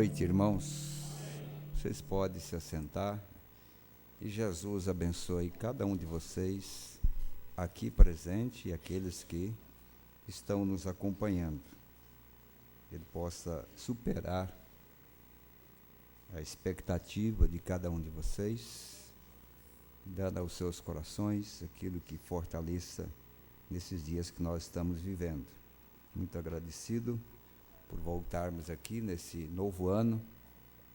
noite, irmãos. Vocês podem se assentar e Jesus abençoe cada um de vocês aqui presente e aqueles que estão nos acompanhando. Ele possa superar a expectativa de cada um de vocês, dando aos seus corações aquilo que fortaleça nesses dias que nós estamos vivendo. Muito agradecido por voltarmos aqui nesse novo ano,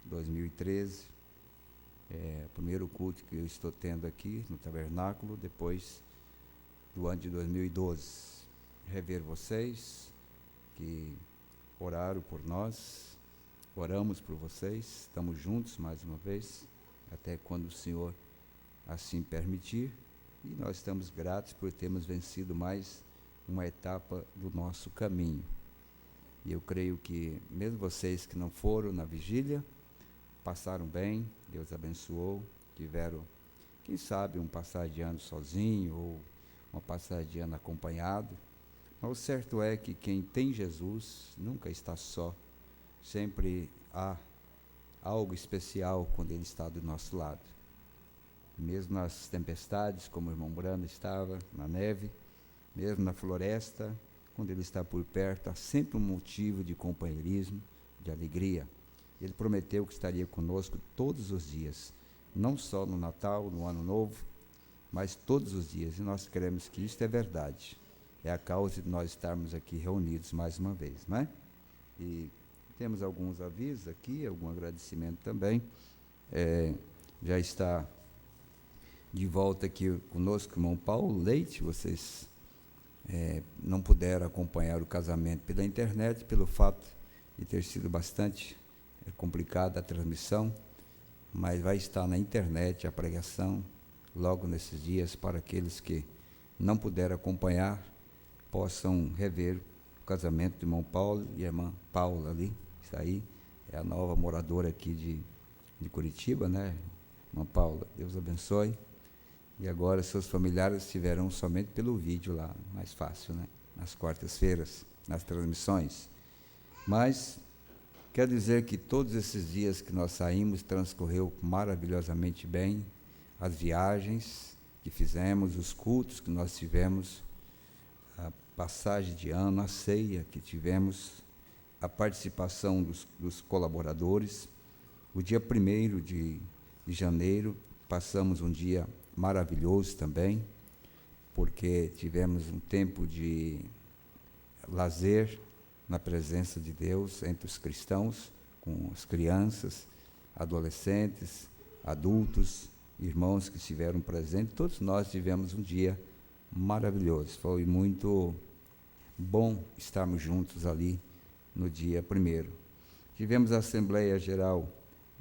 2013, primeiro culto que eu estou tendo aqui no tabernáculo, depois do ano de 2012. Rever vocês que oraram por nós, oramos por vocês, estamos juntos mais uma vez, até quando o Senhor assim permitir, e nós estamos gratos por termos vencido mais uma etapa do nosso caminho. E eu creio que, mesmo vocês que não foram na vigília, passaram bem, Deus abençoou, tiveram, quem sabe, um passar de ano sozinho, ou uma passagem de ano acompanhado. Mas o certo é que quem tem Jesus nunca está só, sempre há algo especial quando Ele está do nosso lado. Mesmo nas tempestades, como o irmão Brando estava, na neve, mesmo na floresta, quando Ele está por perto, há sempre um motivo de companheirismo, de alegria. Ele prometeu que estaria conosco todos os dias, não só no Natal, no Ano Novo, mas todos os dias, e nós queremos que isso é verdade. É a causa de nós estarmos aqui reunidos mais uma vez, não é? E temos alguns avisos aqui, algum agradecimento também. Já está de volta aqui conosco o irmão Paulo Leite. Vocês não puderam acompanhar o casamento pela internet, pelo fato de ter sido bastante complicada a transmissão, mas vai estar na internet a pregação logo nesses dias, para aqueles que não puderam acompanhar, possam rever o casamento do irmão Paulo e a irmã Paula ali. Isso aí é a nova moradora aqui de Curitiba, né? Irmã Paula, Deus abençoe. E agora seus familiares estiverão somente pelo vídeo lá, mais fácil, né? Nas quartas-feiras, nas transmissões. Mas quero dizer que todos esses dias que nós saímos transcorreu maravilhosamente bem, as viagens que fizemos, os cultos que nós tivemos, a passagem de ano, a ceia que tivemos, a participação dos colaboradores. O dia 1º de janeiro, passamos um dia maravilhoso também, porque tivemos um tempo de lazer na presença de Deus entre os cristãos, com as crianças, adolescentes, adultos, irmãos que estiveram presentes. Todos nós tivemos um dia maravilhoso. Foi muito bom estarmos juntos ali no dia 1º. Tivemos a Assembleia Geral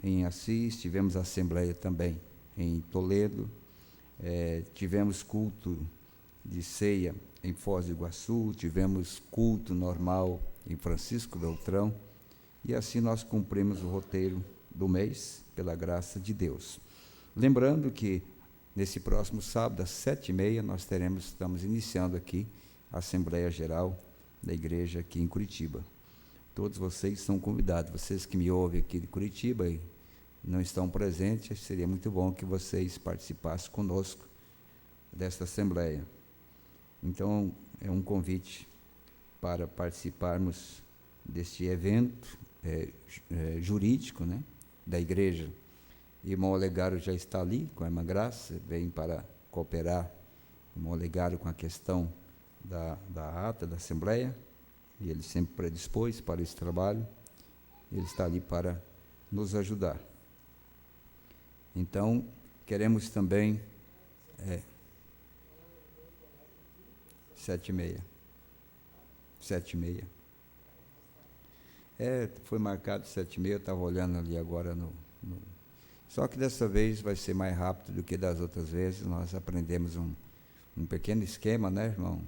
em Assis, tivemos a Assembleia também em Toledo, tivemos culto de ceia em Foz do Iguaçu, tivemos culto normal em Francisco Beltrão, e assim nós cumprimos o roteiro do mês, pela graça de Deus. Lembrando que nesse próximo sábado, às 7h30, nós estamos iniciando aqui a Assembleia Geral da Igreja aqui em Curitiba. Todos vocês são convidados, vocês que me ouvem aqui de Curitiba e não estão presentes, seria muito bom que vocês participassem conosco desta Assembleia. Então, é um convite para participarmos deste evento jurídico, né, da igreja. O irmão Olegário já está ali com a irmã Graça, vem para cooperar, o irmão Olegário, com a questão da ata da Assembleia, e ele sempre predispôs para esse trabalho. Ele está ali para nos ajudar. Então, queremos também 7h30. 7h30. Foi marcado 7h30, eu estava olhando ali agora Só que dessa vez vai ser mais rápido do que das outras vezes. Nós aprendemos um pequeno esquema, né, irmão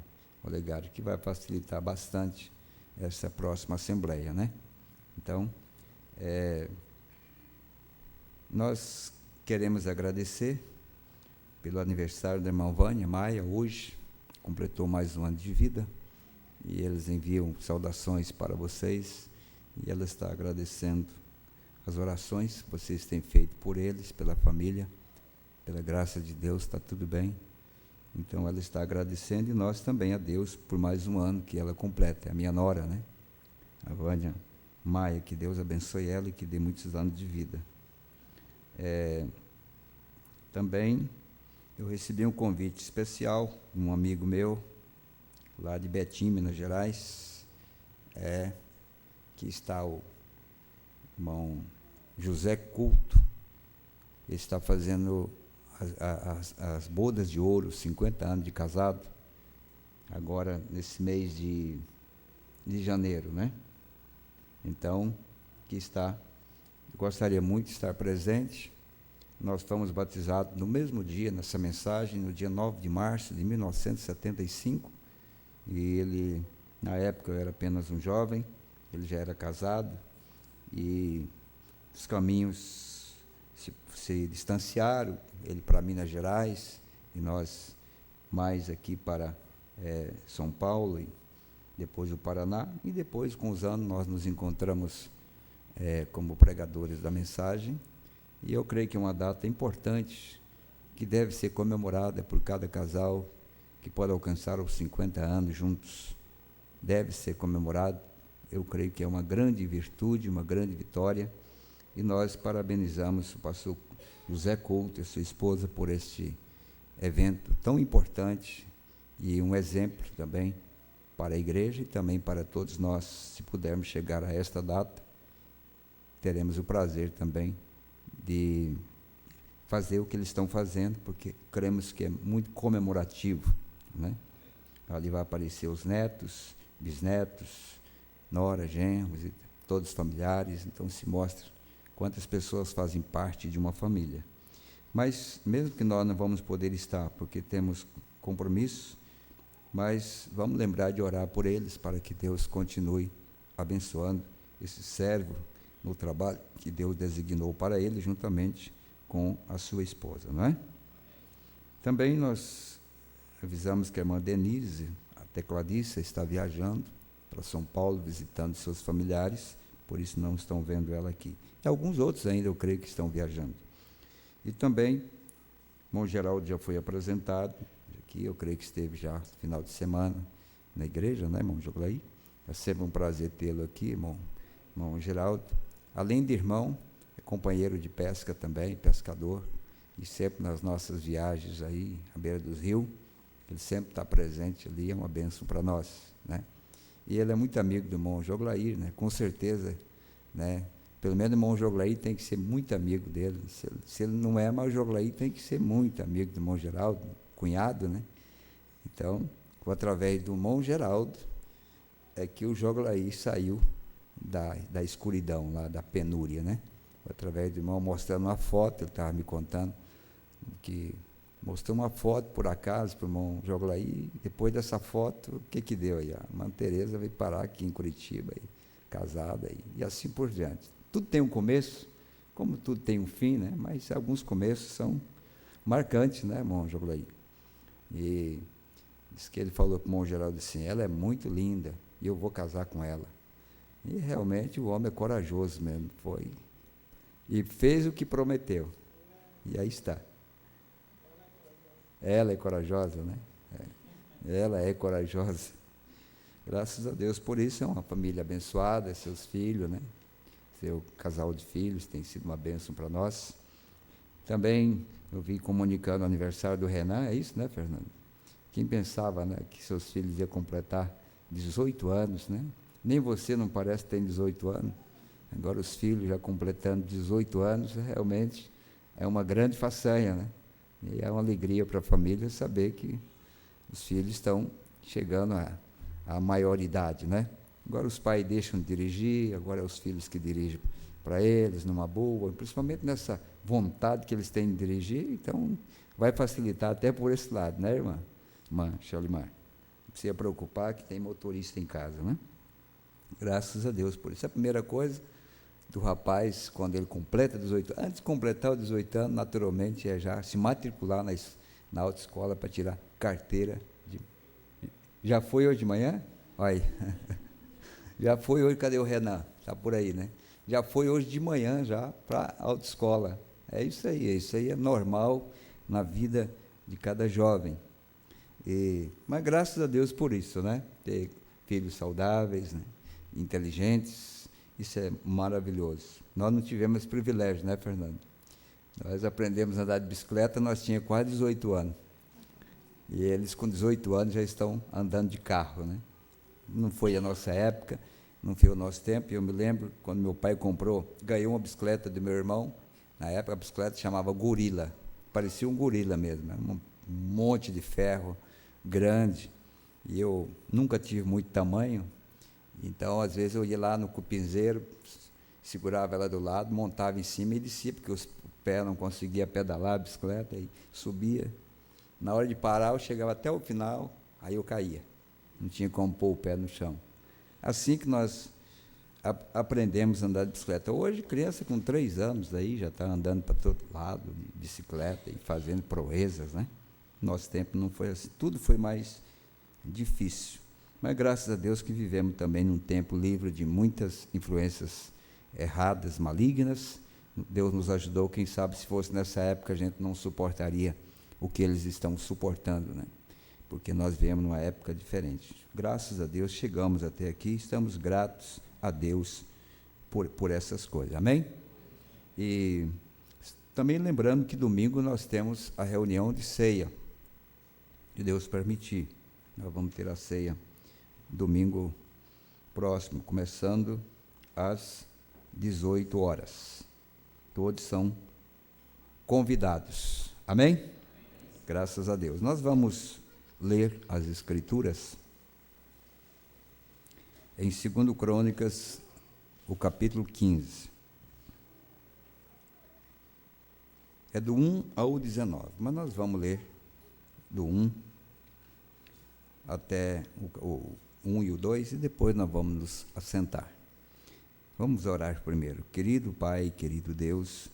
Olegário, que vai facilitar bastante essa próxima Assembleia, né? Então, nós queremos agradecer pelo aniversário da irmã Vânia Maia, hoje, completou mais um ano de vida, e eles enviam saudações para vocês, e ela está agradecendo as orações que vocês têm feito por eles, pela família, pela graça de Deus, está tudo bem. Então ela está agradecendo e nós também a Deus por mais um ano que ela completa. É a minha nora, né? A Vânia Maia, que Deus abençoe ela e que dê muitos anos de vida. Também eu recebi um convite especial de um amigo meu, lá de Betim, Minas Gerais, que está o irmão José Couto. Ele está fazendo as bodas de ouro, 50 anos de casado, agora nesse mês de janeiro, né? Então, gostaria muito de estar presente. Nós fomos batizados no mesmo dia, nessa mensagem, no dia 9 de março de 1975, e ele, na época, eu era apenas um jovem, ele já era casado, e os caminhos se distanciaram, ele para Minas Gerais, e nós mais aqui para São Paulo, e depois o Paraná, e depois, com os anos, nós nos encontramos como pregadores da mensagem, e eu creio que é uma data importante, que deve ser comemorada por cada casal que pode alcançar os 50 anos juntos. Deve ser comemorado. Eu creio que é uma grande virtude, uma grande vitória, e nós parabenizamos o pastor José Couto e sua esposa por este evento tão importante e um exemplo também para a igreja e também para todos nós. Se pudermos chegar a esta data, teremos o prazer também de fazer o que eles estão fazendo, porque cremos que é muito comemorativo, né? Ali vai aparecer os netos, bisnetos, nora, genros, e todos familiares, então se mostra quantas pessoas fazem parte de uma família. Mas, mesmo que nós não vamos poder estar, porque temos compromissos, mas vamos lembrar de orar por eles, para que Deus continue abençoando esse servo no trabalho que Deus designou para ele, juntamente com a sua esposa, não é? Também nós avisamos que a irmã Denise, a tecladista, está viajando para São Paulo, visitando seus familiares, por isso não estão vendo ela aqui. E alguns outros ainda, eu creio que estão viajando. E também, o irmão Geraldo já foi apresentado aqui, eu creio que esteve já no final de semana na igreja, né, irmão Joglaí? É sempre um prazer tê-lo aqui, irmão Geraldo. Além de irmão, é companheiro de pesca também, pescador, e sempre nas nossas viagens aí, à beira dos rios, ele sempre está presente ali, é uma bênção para nós, né? E ele é muito amigo do irmão Joglaí, né? Com certeza, né? Pelo menos o irmão Joglaí tem que ser muito amigo dele. Se ele não é, mas o Joglaí tem que ser muito amigo do irmão Geraldo, cunhado, né? Então, através do irmão Geraldo, é que o Joglaí saiu da escuridão, lá da penúria, né? Através do irmão mostrando uma foto, ele estava me contando, que mostrou uma foto, por acaso, para o irmão Joglaí, depois dessa foto, o que deu aí? A irmã Tereza veio parar aqui em Curitiba, aí, casada, aí, e assim por diante. Tudo tem um começo, como tudo tem um fim, né? Mas alguns começos são marcantes, né, irmão Joglaí? E diz que ele falou para o irmão Geraldo assim, ela é muito linda, e eu vou casar com ela. E realmente o homem é corajoso mesmo, foi, e fez o que prometeu, e aí está. Ela é corajosa, né? Ela é corajosa. Graças a Deus por isso, é uma família abençoada, seus filhos, né? Seu casal de filhos tem sido uma bênção para nós. Também eu vi comunicando o aniversário do Renan, é isso, né, Fernando? Quem pensava, né, que seus filhos iam completar 18 anos, né? Nem você não parece que tem 18 anos. Agora os filhos já completando 18 anos, realmente é uma grande façanha, né? E é uma alegria para a família saber que os filhos estão chegando à maioridade, né? Agora os pais deixam de dirigir, agora é os filhos que dirigem para eles, numa boa, principalmente nessa vontade que eles têm de dirigir, então vai facilitar até por esse lado, né, irmã Shalimar? Não precisa preocupar que tem motorista em casa, né? Graças a Deus por isso. A primeira coisa do rapaz, quando ele completa 18 anos, antes de completar os 18 anos, naturalmente é já se matricular na autoescola para tirar carteira. Já foi hoje de manhã? Olha aí. Já foi hoje, cadê o Renan? Está por aí, né? já foi hoje de manhã já para a autoescola. Isso aí é normal na vida de cada jovem. Mas graças a Deus por isso, né? Ter filhos saudáveis, né? Inteligentes, isso é maravilhoso. Nós não tivemos esse privilégio, né, Fernando? Nós aprendemos a andar de bicicleta, nós tínhamos quase 18 anos. E eles com 18 anos já estão andando de carro, né? Não foi a nossa época, não foi o nosso tempo. Eu me lembro, quando meu pai ganhou uma bicicleta do meu irmão, na época a bicicleta chamava Gorila, parecia um gorila mesmo, um monte de ferro, grande, e eu nunca tive muito tamanho, então às vezes eu ia lá no cupinzeiro, segurava ela do lado, montava em cima e descia, porque o pé não conseguia pedalar a bicicleta, e subia. Na hora de parar, eu chegava até o final, aí eu caía, não tinha como pôr o pé no chão. Assim que nós aprendemos a andar de bicicleta. Hoje, criança com 3 anos aí já está andando para todo lado de bicicleta e fazendo proezas, né? Nosso tempo não foi assim, tudo foi mais difícil. Mas graças a Deus que vivemos também num tempo livre de muitas influências erradas, malignas. Deus nos ajudou, quem sabe se fosse nessa época a gente não suportaria o que eles estão suportando, né? Porque nós viemos numa época diferente. Graças a Deus chegamos até aqui, estamos gratos a Deus por essas coisas, amém? E também lembrando que domingo nós temos a reunião de ceia, se Deus permitir. Nós vamos ter a ceia domingo próximo, começando às 18 horas. Todos são convidados, amém? Graças a Deus. Nós vamos ler as Escrituras em 2 Crônicas, o capítulo 15. É do 1 ao 19, mas nós vamos ler do 1 até o 1 e o 2, e depois nós vamos nos assentar. Vamos orar primeiro. Querido Pai, querido Deus,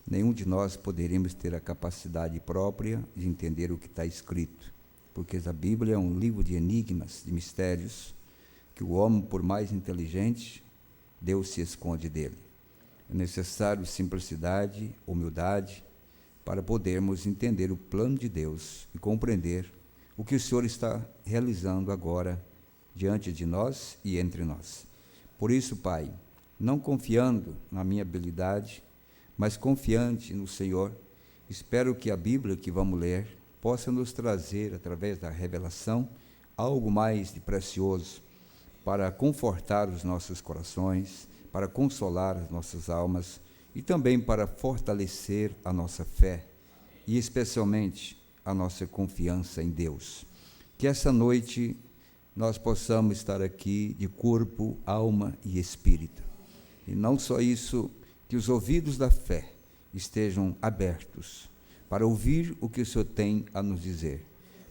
nenhum de nós poderíamos ter a capacidade própria de entender o que está escrito, porque a Bíblia é um livro de enigmas, de mistérios, que o homem, por mais inteligente, Deus se esconde dele. É necessário simplicidade, humildade, para podermos entender o plano de Deus e compreender o que o Senhor está realizando agora diante de nós e entre nós. Por isso, Pai, não confiando na minha habilidade, mas confiante no Senhor, espero que a Bíblia que vamos ler possa nos trazer, através da revelação, algo mais de precioso para confortar os nossos corações, para consolar as nossas almas e também para fortalecer a nossa fé e especialmente a nossa confiança em Deus. Que essa noite nós possamos estar aqui de corpo, alma e espírito. E não só isso, que os ouvidos da fé estejam abertos para ouvir o que o Senhor tem a nos dizer.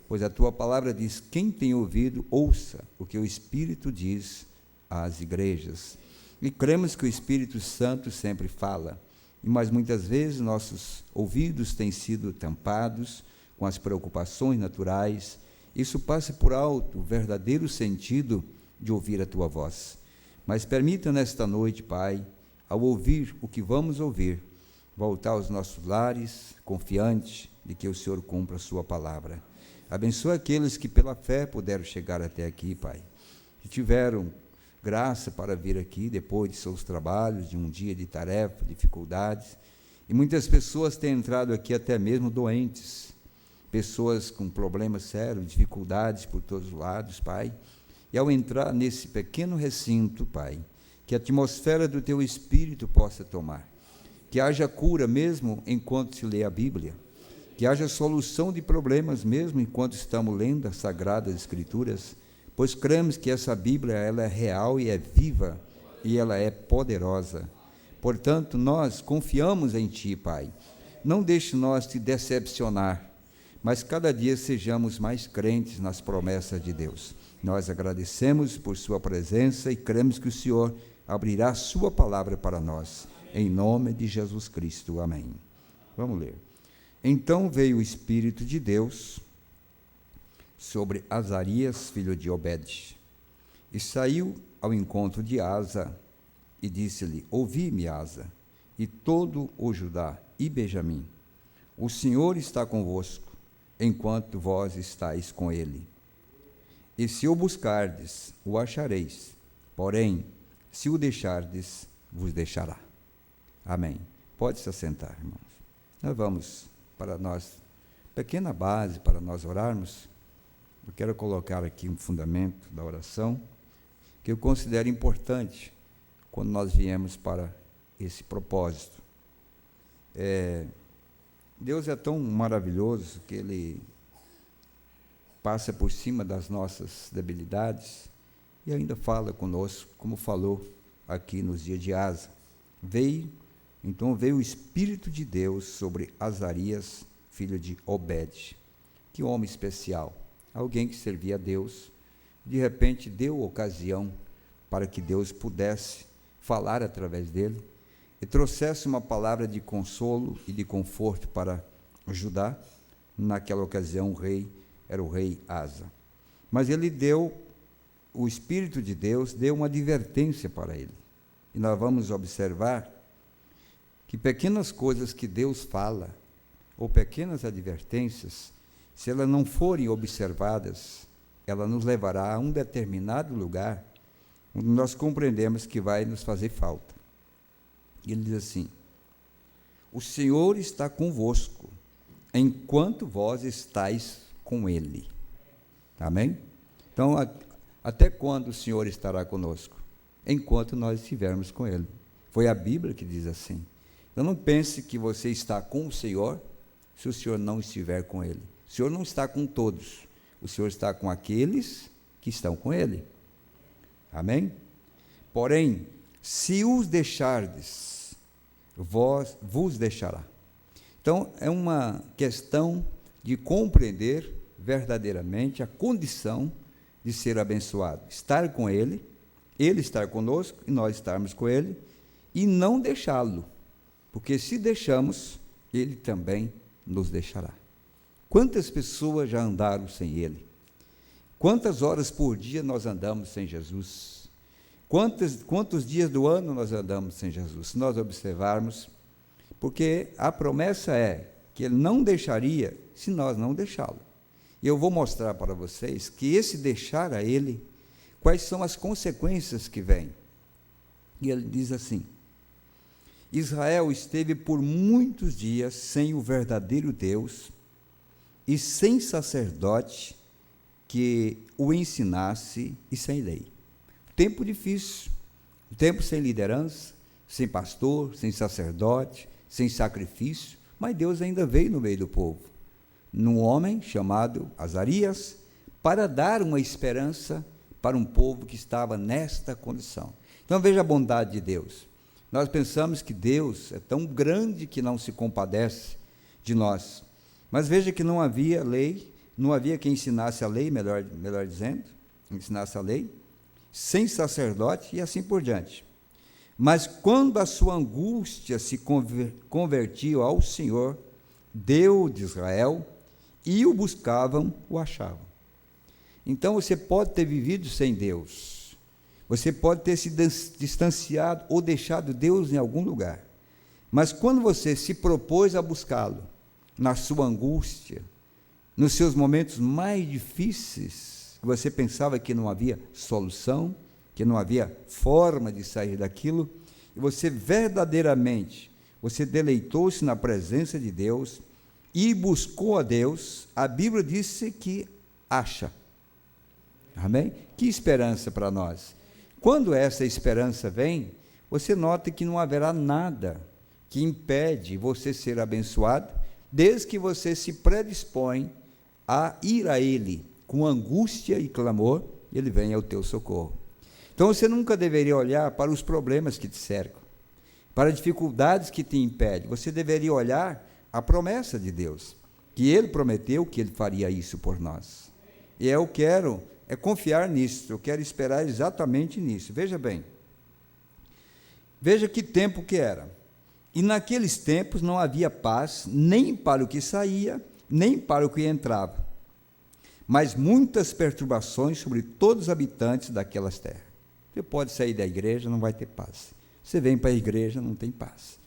Pois a tua palavra diz: quem tem ouvido, ouça o que o Espírito diz às igrejas. E cremos que o Espírito Santo sempre fala, mas muitas vezes nossos ouvidos têm sido tampados com as preocupações naturais. Isso passa por alto o verdadeiro sentido de ouvir a tua voz. Mas permita nesta noite, Pai, ao ouvir o que vamos ouvir, voltar aos nossos lares, confiante de que o Senhor cumpra a sua palavra. Abençoa aqueles que pela fé puderam chegar até aqui, Pai, que tiveram graça para vir aqui depois de seus trabalhos, de um dia de tarefa, dificuldades, e muitas pessoas têm entrado aqui até mesmo doentes, pessoas com problemas sérios, dificuldades por todos os lados, Pai, e ao entrar nesse pequeno recinto, Pai, que a atmosfera do Teu Espírito possa tomar, que haja cura mesmo enquanto se lê a Bíblia, que haja solução de problemas mesmo enquanto estamos lendo as Sagradas Escrituras, pois cremos que essa Bíblia ela é real e é viva, e ela é poderosa. Portanto, nós confiamos em Ti, Pai. Não deixe nós te decepcionar, mas cada dia sejamos mais crentes nas promessas de Deus. Nós agradecemos por Sua presença e cremos que o Senhor abrirá Sua palavra para nós. Em nome de Jesus Cristo. Amém. Vamos ler. Então veio o Espírito de Deus sobre Azarias, filho de Obed, e saiu ao encontro de Asa, e disse-lhe: ouvi-me, Asa, e todo o Judá e Benjamim. O Senhor está convosco, enquanto vós estáis com ele. E se o buscardes, o achareis. Porém, se o deixardes, vos deixará. Amém. Pode se assentar, irmãos. Nós vamos para nós, pequena base para nós orarmos. Eu quero colocar aqui um fundamento da oração que eu considero importante quando nós viemos para esse propósito. Deus é tão maravilhoso que Ele passa por cima das nossas debilidades e ainda fala conosco, como falou aqui nos dias de Asa. Então veio o Espírito de Deus sobre Azarias, filho de Obed. Que homem especial, alguém que servia a Deus, de repente deu ocasião para que Deus pudesse falar através dele e trouxesse uma palavra de consolo e de conforto para Judá. Naquela ocasião era o rei Asa. Mas o Espírito de Deus deu uma advertência para ele. E nós vamos observar que pequenas coisas que Deus fala, ou pequenas advertências, se elas não forem observadas, ela nos levará a um determinado lugar, onde nós compreendemos que vai nos fazer falta. E ele diz assim: o Senhor está convosco, enquanto vós estáis com ele. Amém? Então, até quando o Senhor estará conosco? Enquanto nós estivermos com ele. Foi a Bíblia que diz assim. Então, não pense que você está com o Senhor, se o Senhor não estiver com ele. O Senhor não está com todos. O Senhor está com aqueles que estão com ele. Amém? Porém, se os deixardes, vos deixará. Então, é uma questão de compreender verdadeiramente a condição de ser abençoado. Estar com ele estar conosco e nós estarmos com ele, e não deixá-lo. Porque se deixamos, ele também nos deixará. Quantas pessoas já andaram sem ele? Quantas horas por dia nós andamos sem Jesus? Quantos dias do ano nós andamos sem Jesus? Se nós observarmos, porque a promessa é que ele não deixaria se nós não deixá-lo. E eu vou mostrar para vocês que esse deixar a ele, quais são as consequências que vêm. E ele diz assim: Israel esteve por muitos dias sem o verdadeiro Deus e sem sacerdote que o ensinasse e sem lei. Tempo difícil, tempo sem liderança, sem pastor, sem sacerdote, sem sacrifício, mas Deus ainda veio no meio do povo, num homem chamado Azarias, para dar uma esperança para um povo que estava nesta condição. Então veja a bondade de Deus. Nós pensamos que Deus é tão grande que não se compadece de nós, mas veja que não havia lei, não havia quem ensinasse a lei, melhor dizendo, ensinasse a lei, sem sacerdote e assim por diante. Mas quando a sua angústia se convertiu ao Senhor, Deus de Israel, e o buscavam, o achavam. Então você pode ter vivido sem Deus, você pode ter se distanciado ou deixado Deus em algum lugar, mas quando você se propôs a buscá-lo, na sua angústia, nos seus momentos mais difíceis, você pensava que não havia solução, que não havia forma de sair daquilo, e você verdadeiramente, você deleitou-se na presença de Deus e buscou a Deus, a Bíblia disse que acha. Amém? Que esperança para nós. Quando essa esperança vem, você nota que não haverá nada que impede você ser abençoado, desde que você se predispõe a ir a Ele com angústia e clamor, Ele vem ao teu socorro. Então você nunca deveria olhar para os problemas que te cercam, para as dificuldades que te impedem. Você deveria olhar a promessa de Deus, que Ele prometeu que Ele faria isso por nós. E eu quero confiar nisso, eu quero esperar exatamente nisso. Veja bem, veja que tempo que era. E naqueles tempos não havia paz, nem para o que saía, nem para o que entrava, mas muitas perturbações sobre todos os habitantes daquelas terras. Você pode sair da igreja, não vai ter paz. Você vem para a igreja, não tem paz.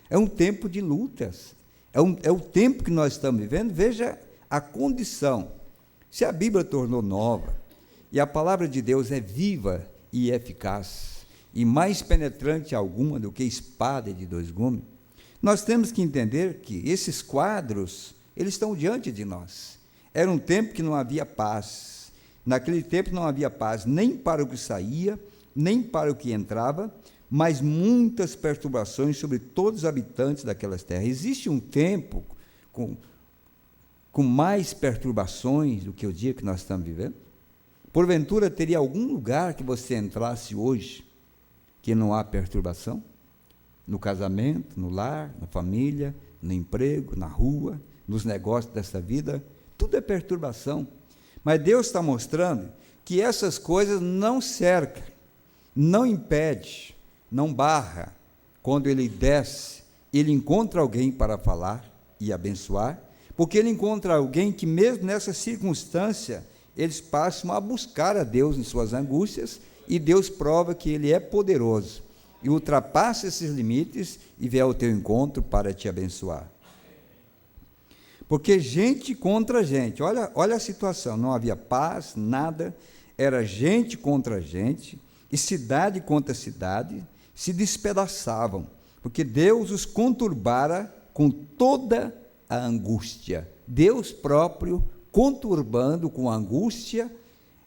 É um tempo de lutas. É o tempo que nós estamos vivendo. Veja a condição. Se a Bíblia tornou nova, e a palavra de Deus é viva e eficaz, e mais penetrante alguma do que espada de dois gumes, nós temos que entender que esses quadros, eles estão diante de nós. Era um tempo que não havia paz. Naquele tempo não havia paz nem para o que saía, nem para o que entrava, mas muitas perturbações sobre todos os habitantes daquelas terras. Existe um tempo com mais perturbações do que o dia que nós estamos vivendo? Porventura, teria algum lugar que você entrasse hoje que não há perturbação? No casamento, no lar, na família, no emprego, na rua, nos negócios dessa vida, tudo é perturbação. Mas Deus está mostrando que essas coisas não cercam, não impede, não barra. Quando ele desce, ele encontra alguém para falar e abençoar, porque ele encontra alguém que mesmo nessa circunstância, eles passam a buscar a Deus em suas angústias, e Deus prova que ele é poderoso, e ultrapassa esses limites, e vem ao teu encontro para te abençoar. Porque gente contra gente, olha a situação, não havia paz, nada, era gente contra gente, e cidade contra cidade, se despedaçavam, porque Deus os conturbara com toda a angústia. Deus próprio conturbando com angústia,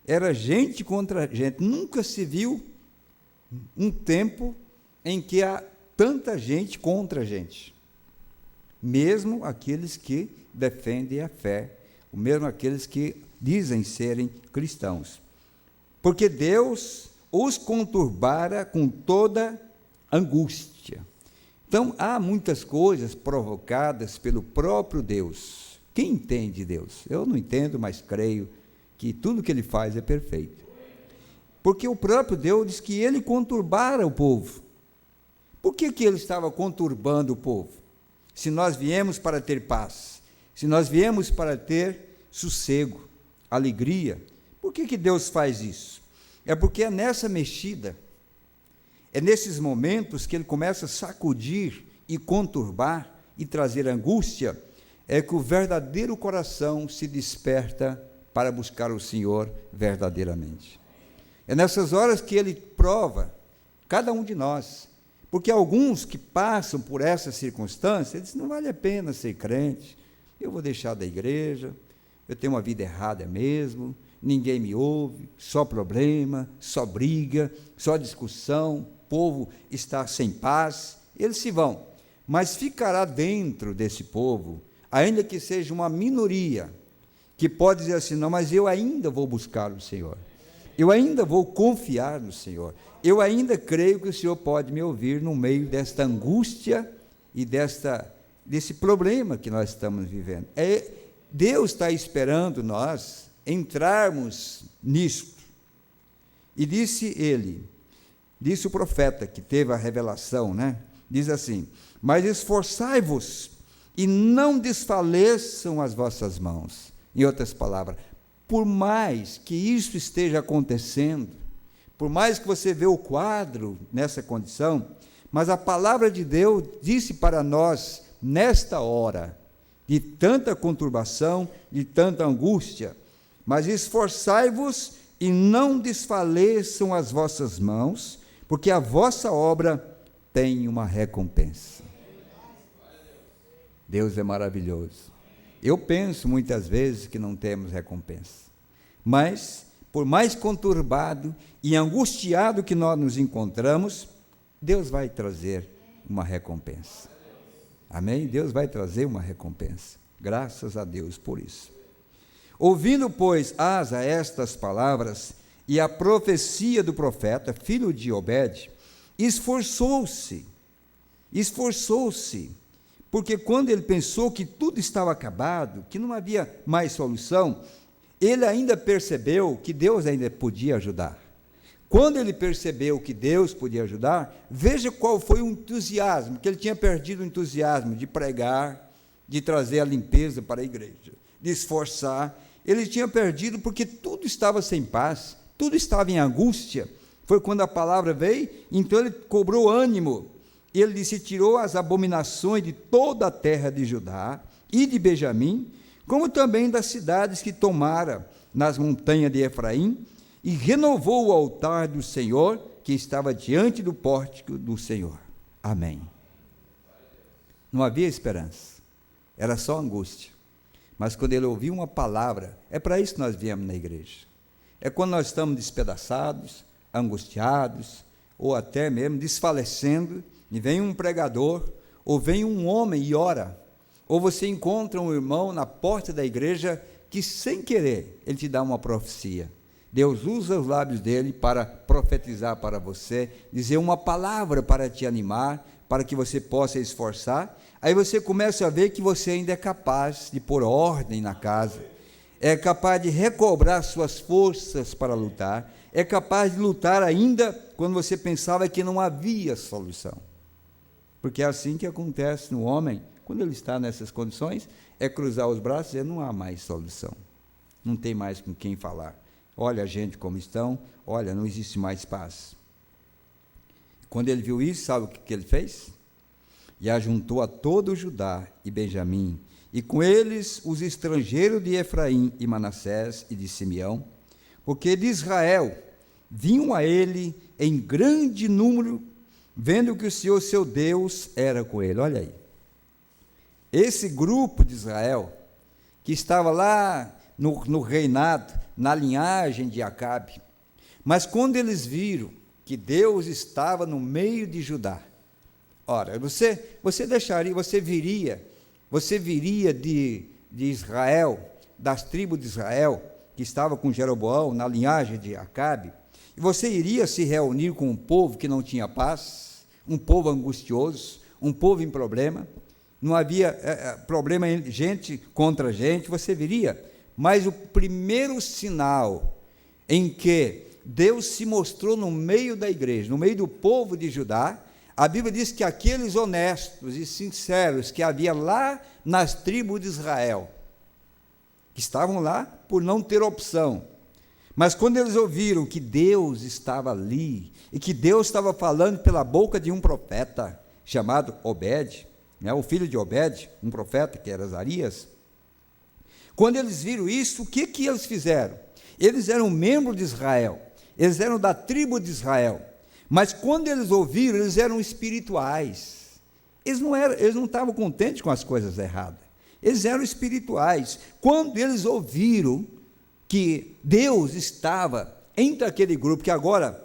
era gente contra gente. Nunca se viu um tempo em que há tanta gente contra gente. Mesmo aqueles que defendem a fé, mesmo aqueles que dizem serem cristãos. Porque Deus os conturbara com toda angústia. Então, há muitas coisas provocadas pelo próprio Deus. Quem entende Deus? Eu não entendo, mas creio que tudo que ele faz é perfeito. Porque o próprio Deus diz que ele conturbara o povo. Por que ele estava conturbando o povo? Se nós viemos para ter paz, se nós viemos para ter sossego, alegria, por que Deus faz isso? É porque é nessa mexida, é nesses momentos que ele começa a sacudir e conturbar e trazer angústia, é que o verdadeiro coração se desperta para buscar o Senhor verdadeiramente. É nessas horas que ele prova cada um de nós, porque alguns que passam por essa circunstância, dizem, não vale a pena ser crente, eu vou deixar da igreja, eu tenho uma vida errada mesmo, ninguém me ouve, só problema, só briga, só discussão, o povo está sem paz, eles se vão, mas ficará dentro desse povo, ainda que seja uma minoria, que pode dizer assim, não, mas eu ainda vou buscar o Senhor, eu ainda vou confiar no Senhor, eu ainda creio que o Senhor pode me ouvir no meio desta angústia e desse problema que nós estamos vivendo. Deus está esperando nós entrarmos nisto. E disse o profeta que teve a revelação, diz assim, mas esforçai-vos e não desfaleçam as vossas mãos. Em outras palavras, por mais que isso esteja acontecendo, por mais que você vê o quadro nessa condição, mas a palavra de Deus disse para nós, nesta hora, de tanta conturbação, de tanta angústia, mas esforçai-vos e não desfaleçam as vossas mãos, porque a vossa obra tem uma recompensa. Deus é maravilhoso. Eu penso muitas vezes que não temos recompensa, mas por mais conturbado e angustiado que nós nos encontramos, Deus vai trazer uma recompensa. Amém? Deus vai trazer uma recompensa. Graças a Deus por isso. Ouvindo, pois, Asa estas palavras e a profecia do profeta, filho de Obed, esforçou-se, porque quando ele pensou que tudo estava acabado, que não havia mais solução, ele ainda percebeu que Deus ainda podia ajudar. Quando ele percebeu que Deus podia ajudar, veja qual foi o entusiasmo, que ele tinha perdido o entusiasmo de pregar, de trazer a limpeza para a igreja, de esforçar. Ele tinha perdido porque tudo estava sem paz, tudo estava em angústia, Foi quando a palavra veio, então ele cobrou ânimo. Ele disse: tirou as abominações de toda a terra de Judá e de Benjamim, como também das cidades que tomara nas montanhas de Efraim, e renovou o altar do Senhor, que estava diante do pórtico do Senhor. Amém. Não havia esperança, era só angústia. Mas quando ele ouviu uma palavra, é para isso que nós viemos na igreja. É quando nós estamos despedaçados, angustiados, ou até mesmo desfalecendo, e vem um pregador, ou vem um homem e ora, ou você encontra um irmão na porta da igreja que, sem querer, ele te dá uma profecia. Deus usa os lábios dele para profetizar para você, dizer uma palavra para te animar, para que você possa esforçar. Aí você começa a ver que você ainda é capaz de pôr ordem na casa, é capaz de recobrar suas forças para lutar, é capaz de lutar ainda quando você pensava que não havia solução. Porque é assim que acontece no homem, quando ele está nessas condições, é cruzar os braços e não há mais solução. Não tem mais com quem falar. Olha a gente como estão, olha, não existe mais paz. Quando ele viu isso, sabe o que ele fez? E ajuntou a todo o Judá e Benjamim, e com eles os estrangeiros de Efraim e Manassés e de Simeão, porque de Israel vinham a ele em grande número, vendo que o Senhor seu Deus era com ele. Olha aí, esse grupo de Israel, que estava lá no reinado, na linhagem de Acabe, mas quando eles viram que Deus estava no meio de Judá, ora, você viria de Israel, das tribos de Israel, que estava com Jeroboão, na linhagem de Acabe, e você iria se reunir com um povo que não tinha paz, um povo angustioso, um povo em problema, não havia problema, gente contra gente, você viria. Mas o primeiro sinal em que Deus se mostrou no meio da igreja, no meio do povo de Judá, a Bíblia diz que aqueles honestos e sinceros que havia lá nas tribos de Israel, que estavam lá por não ter opção, mas quando eles ouviram que Deus estava ali, e que Deus estava falando pela boca de um profeta, chamado Obed, o filho de Obed, um profeta que era Azarias, quando eles viram isso, o que eles fizeram? Eles eram membros de Israel, eles eram da tribo de Israel, mas quando eles ouviram, eles eram espirituais, eles não estavam contentes com as coisas erradas, eles eram espirituais. Quando eles ouviram que Deus estava entre aquele grupo, que agora,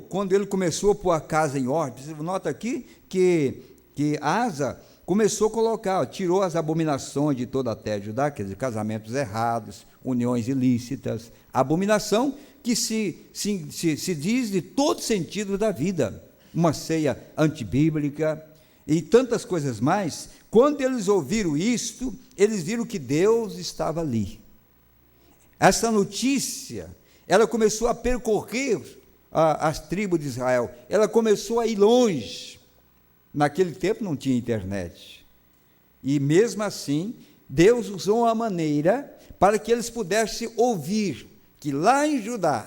quando ele começou a pôr a casa em ordem, você nota aqui que Asa começou a colocar, tirou as abominações de toda a terra de Judá, quer dizer, casamentos errados, uniões ilícitas, abominação que se diz de todo sentido da vida, uma ceia antibíblica e tantas coisas mais. Quando eles ouviram isto, eles viram que Deus estava ali. Essa notícia, ela começou a percorrer as tribos de Israel, ela começou a ir longe. Naquele tempo não tinha internet, e mesmo assim, Deus usou uma maneira para que eles pudessem ouvir que lá em Judá,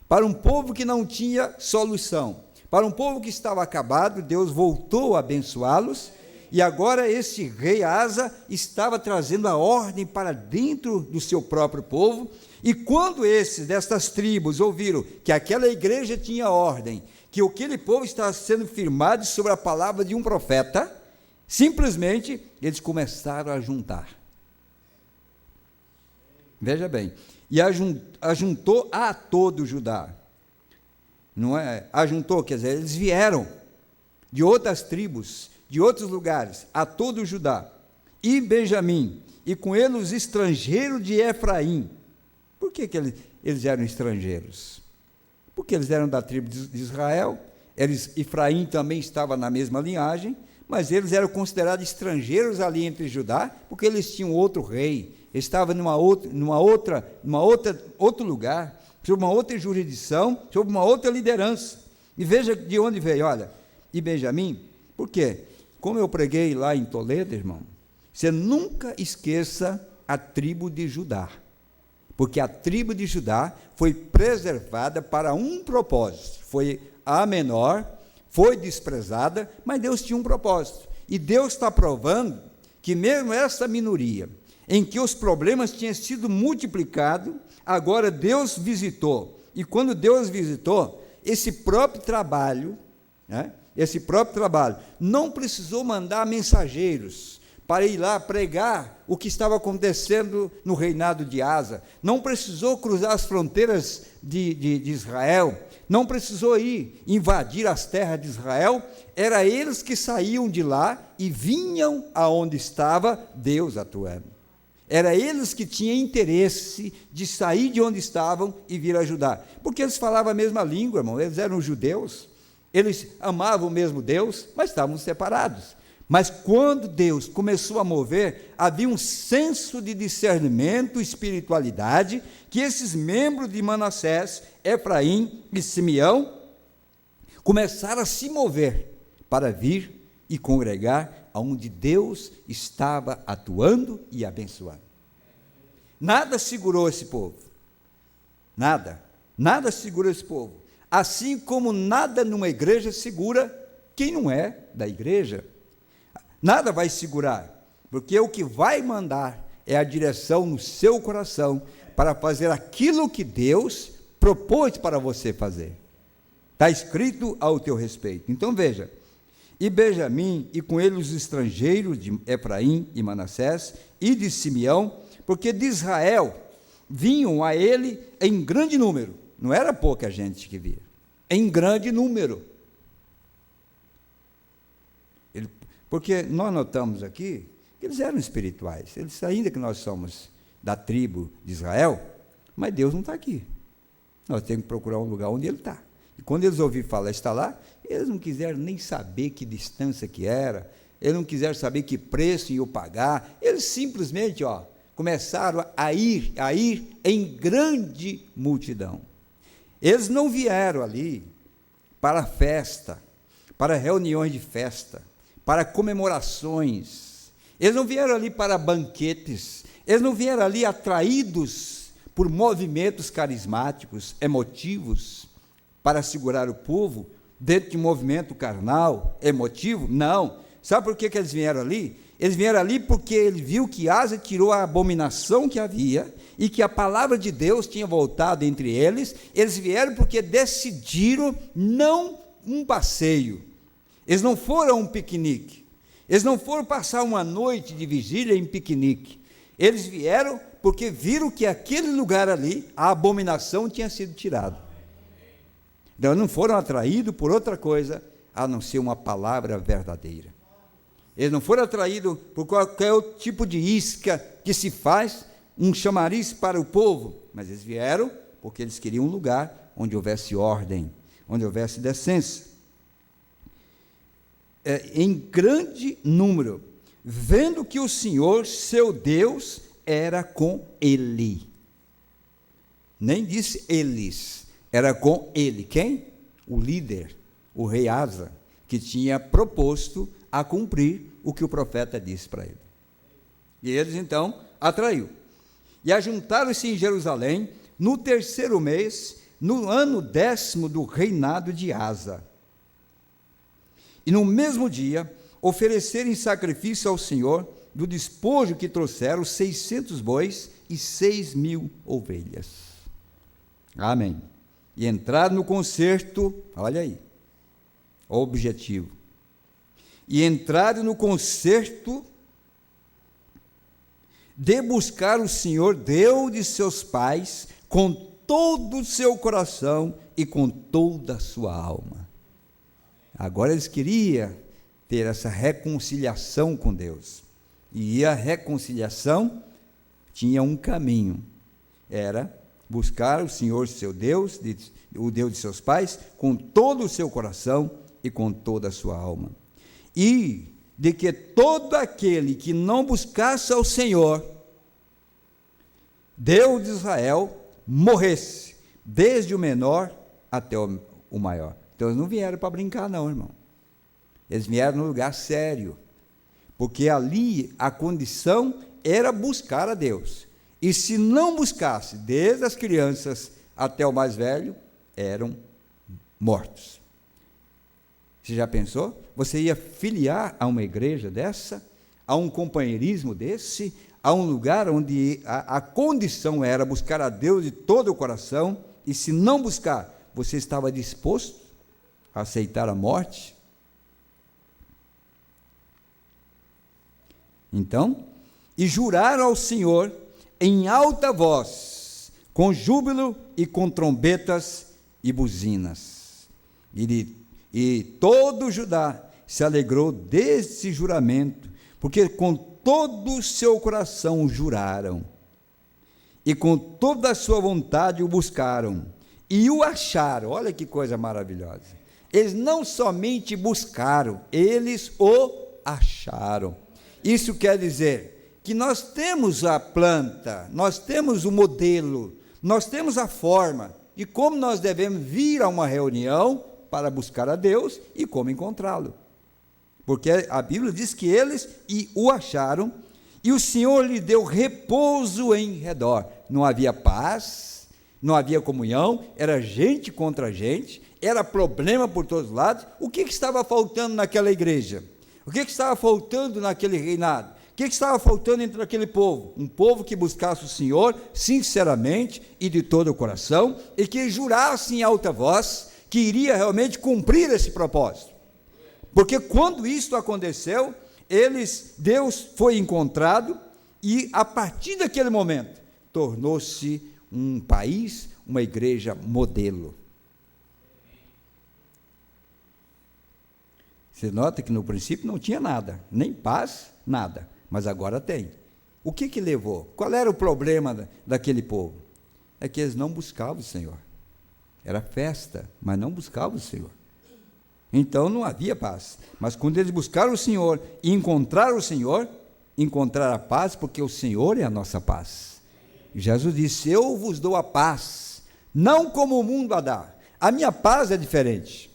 para um povo que não tinha solução, para um povo que estava acabado, Deus voltou a abençoá-los, e agora esse rei Asa estava trazendo a ordem para dentro do seu próprio povo. E quando destas tribos ouviram que aquela igreja tinha ordem, que aquele povo estava sendo firmado sobre a palavra de um profeta, simplesmente eles começaram a juntar. Veja bem, e ajuntou a todo Judá. Não é? Ajuntou, quer dizer, eles vieram de outras tribos, de outros lugares, a todo Judá e Benjamim, e com eles os estrangeiros de Efraim. Por que eles eram estrangeiros? Porque eles eram da tribo de Israel, Efraim também estava na mesma linhagem, mas eles eram considerados estrangeiros ali entre Judá, porque eles tinham outro rei, eles estavam outro lugar, sob uma outra jurisdição, sob uma outra liderança. E veja de onde veio, olha, e Benjamim, por quê? Como eu preguei lá em Toledo, irmão, você nunca esqueça a tribo de Judá, porque a tribo de Judá foi preservada para um propósito. Foi a menor, foi desprezada, mas Deus tinha um propósito. E Deus está provando que mesmo essa minoria, em que os problemas tinham sido multiplicados, agora Deus visitou. E quando Deus visitou, esse próprio trabalho, não precisou mandar mensageiros para ir lá pregar o que estava acontecendo no reinado de Asa, não precisou cruzar as fronteiras de Israel, não precisou ir invadir as terras de Israel, era eles que saíam de lá e vinham aonde estava Deus atuando. Era eles que tinham interesse de sair de onde estavam e vir ajudar, porque eles falavam a mesma língua, irmão, eles eram judeus, eles amavam o mesmo Deus, mas estavam separados. Mas quando Deus começou a mover, havia um senso de discernimento, espiritualidade, que esses membros de Manassés, Efraim e Simeão, começaram a se mover para vir e congregar onde Deus estava atuando e abençoando. Nada segurou esse povo, nada segurou esse povo, assim como nada numa igreja segura quem não é da igreja. Nada vai segurar, porque o que vai mandar é a direção no seu coração para fazer aquilo que Deus propôs para você fazer. Está escrito ao teu respeito. Então veja, e Benjamim, e com ele os estrangeiros de Efraim e Manassés, e de Simeão, porque de Israel vinham a ele em grande número, não era pouca gente que via, em grande número. Porque nós notamos aqui que eles eram espirituais, eles, ainda que nós somos da tribo de Israel, mas Deus não está aqui. Nós temos que procurar um lugar onde Ele está. E quando eles ouviram falar, está lá, eles não quiseram nem saber que distância que era, eles não quiseram saber que preço iam pagar, eles simplesmente começaram a ir em grande multidão. Eles não vieram ali para festa, para reuniões de festa, para comemorações, eles não vieram ali para banquetes, eles não vieram ali atraídos por movimentos carismáticos, emotivos, para segurar o povo dentro de um movimento carnal, emotivo, não. Sabe por que eles vieram ali? Eles vieram ali porque ele viu que Asa tirou a abominação que havia e que a palavra de Deus tinha voltado entre eles. Eles vieram porque decidiram não um passeio, eles não foram a um piquenique, eles não foram passar uma noite de vigília em piquenique, eles vieram porque viram que aquele lugar ali, a abominação tinha sido tirada. Então não foram atraídos por outra coisa, a não ser uma palavra verdadeira. Eles não foram atraídos por qualquer outro tipo de isca que se faz, um chamariz para o povo, mas eles vieram porque eles queriam um lugar onde houvesse ordem, onde houvesse decência. Em grande número, vendo que o Senhor, seu Deus, era com ele. Nem disse eles, era com ele. Quem? O líder, o rei Asa, que tinha proposto a cumprir o que o profeta disse para ele. E eles então atraiu. E ajuntaram-se em Jerusalém no 3º mês, no ano 10º do reinado de Asa. E no mesmo dia, oferecerem sacrifício ao Senhor do despojo que trouxeram 600 bois e 6.000 ovelhas. Amém. E entraram no concerto, olha aí, o objetivo. E entraram no concerto de buscar o Senhor, Deus de seus pais, com todo o seu coração e com toda a sua alma. Agora eles queriam ter essa reconciliação com Deus. E a reconciliação tinha um caminho. Era buscar o Senhor, seu Deus, o Deus de seus pais, com todo o seu coração e com toda a sua alma. E de que todo aquele que não buscasse ao Senhor, Deus de Israel, morresse, desde o menor até o maior. Então eles não vieram para brincar não, irmão. Eles vieram num lugar sério, porque ali a condição era buscar a Deus. e se não buscasse, desde as crianças até o mais velho, eram mortos. Você já pensou? Você ia filiar a uma igreja dessa, a um companheirismo desse, a um lugar onde a condição era buscar a Deus de todo o coração, e se não buscar, você estava disposto a aceitar a morte? Então, e jurar ao Senhor em alta voz, com júbilo e com trombetas e buzinas. E todo Judá se alegrou desse juramento, porque com todo o seu coração juraram, e com toda a sua vontade o buscaram, e o acharam. Olha que coisa maravilhosa. Eles não somente buscaram, eles o acharam. Isso quer dizer que nós temos a planta, nós temos o modelo, nós temos a forma, e como nós devemos vir a uma reunião para buscar a Deus e como encontrá-lo. Porque a Bíblia diz que eles o acharam, e o Senhor lhe deu repouso em redor. Não havia paz, não havia comunhão, era gente contra gente, era problema por todos os lados. O que estava faltando naquela igreja? O que estava faltando naquele reinado? O que estava faltando entre aquele povo? Um povo que buscasse o Senhor sinceramente e de todo o coração, e que jurasse em alta voz que iria realmente cumprir esse propósito. Porque quando isso aconteceu, Deus foi encontrado, e a partir daquele momento, tornou-se um país, uma igreja modelo. Você nota que no princípio não tinha nada, nem paz, nada, mas agora tem. O que levou? Qual era o problema daquele povo? É que eles não buscavam o Senhor. Era festa, mas não buscavam o Senhor. Então não havia paz. Mas quando eles buscaram o Senhor e encontraram o Senhor, encontraram a paz, porque o Senhor é a nossa paz. Jesus disse: eu vos dou a paz, não como o mundo a dá. A minha paz é diferente.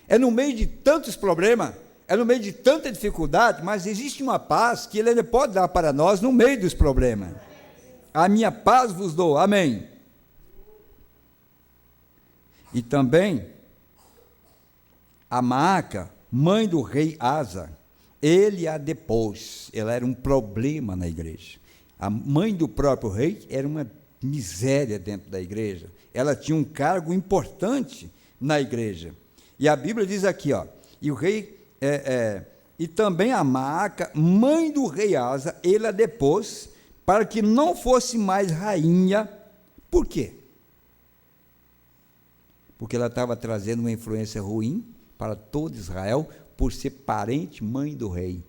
É no meio de tantos problemas, é no meio de tanta dificuldade, mas existe uma paz que Ele ainda pode dar para nós no meio dos problemas. A minha paz vos dou, amém. E também, a Maaca, mãe do rei Asa, ele a depôs. Ela era um problema na igreja. A mãe do próprio rei era uma miséria dentro da igreja. Ela tinha um cargo importante na igreja. E a Bíblia diz aqui, e o rei, e também a Maaca, mãe do rei Asa, ele a depôs, para que não fosse mais rainha. Por quê? Porque ela estava trazendo uma influência ruim para todo Israel, por ser parente, mãe do rei.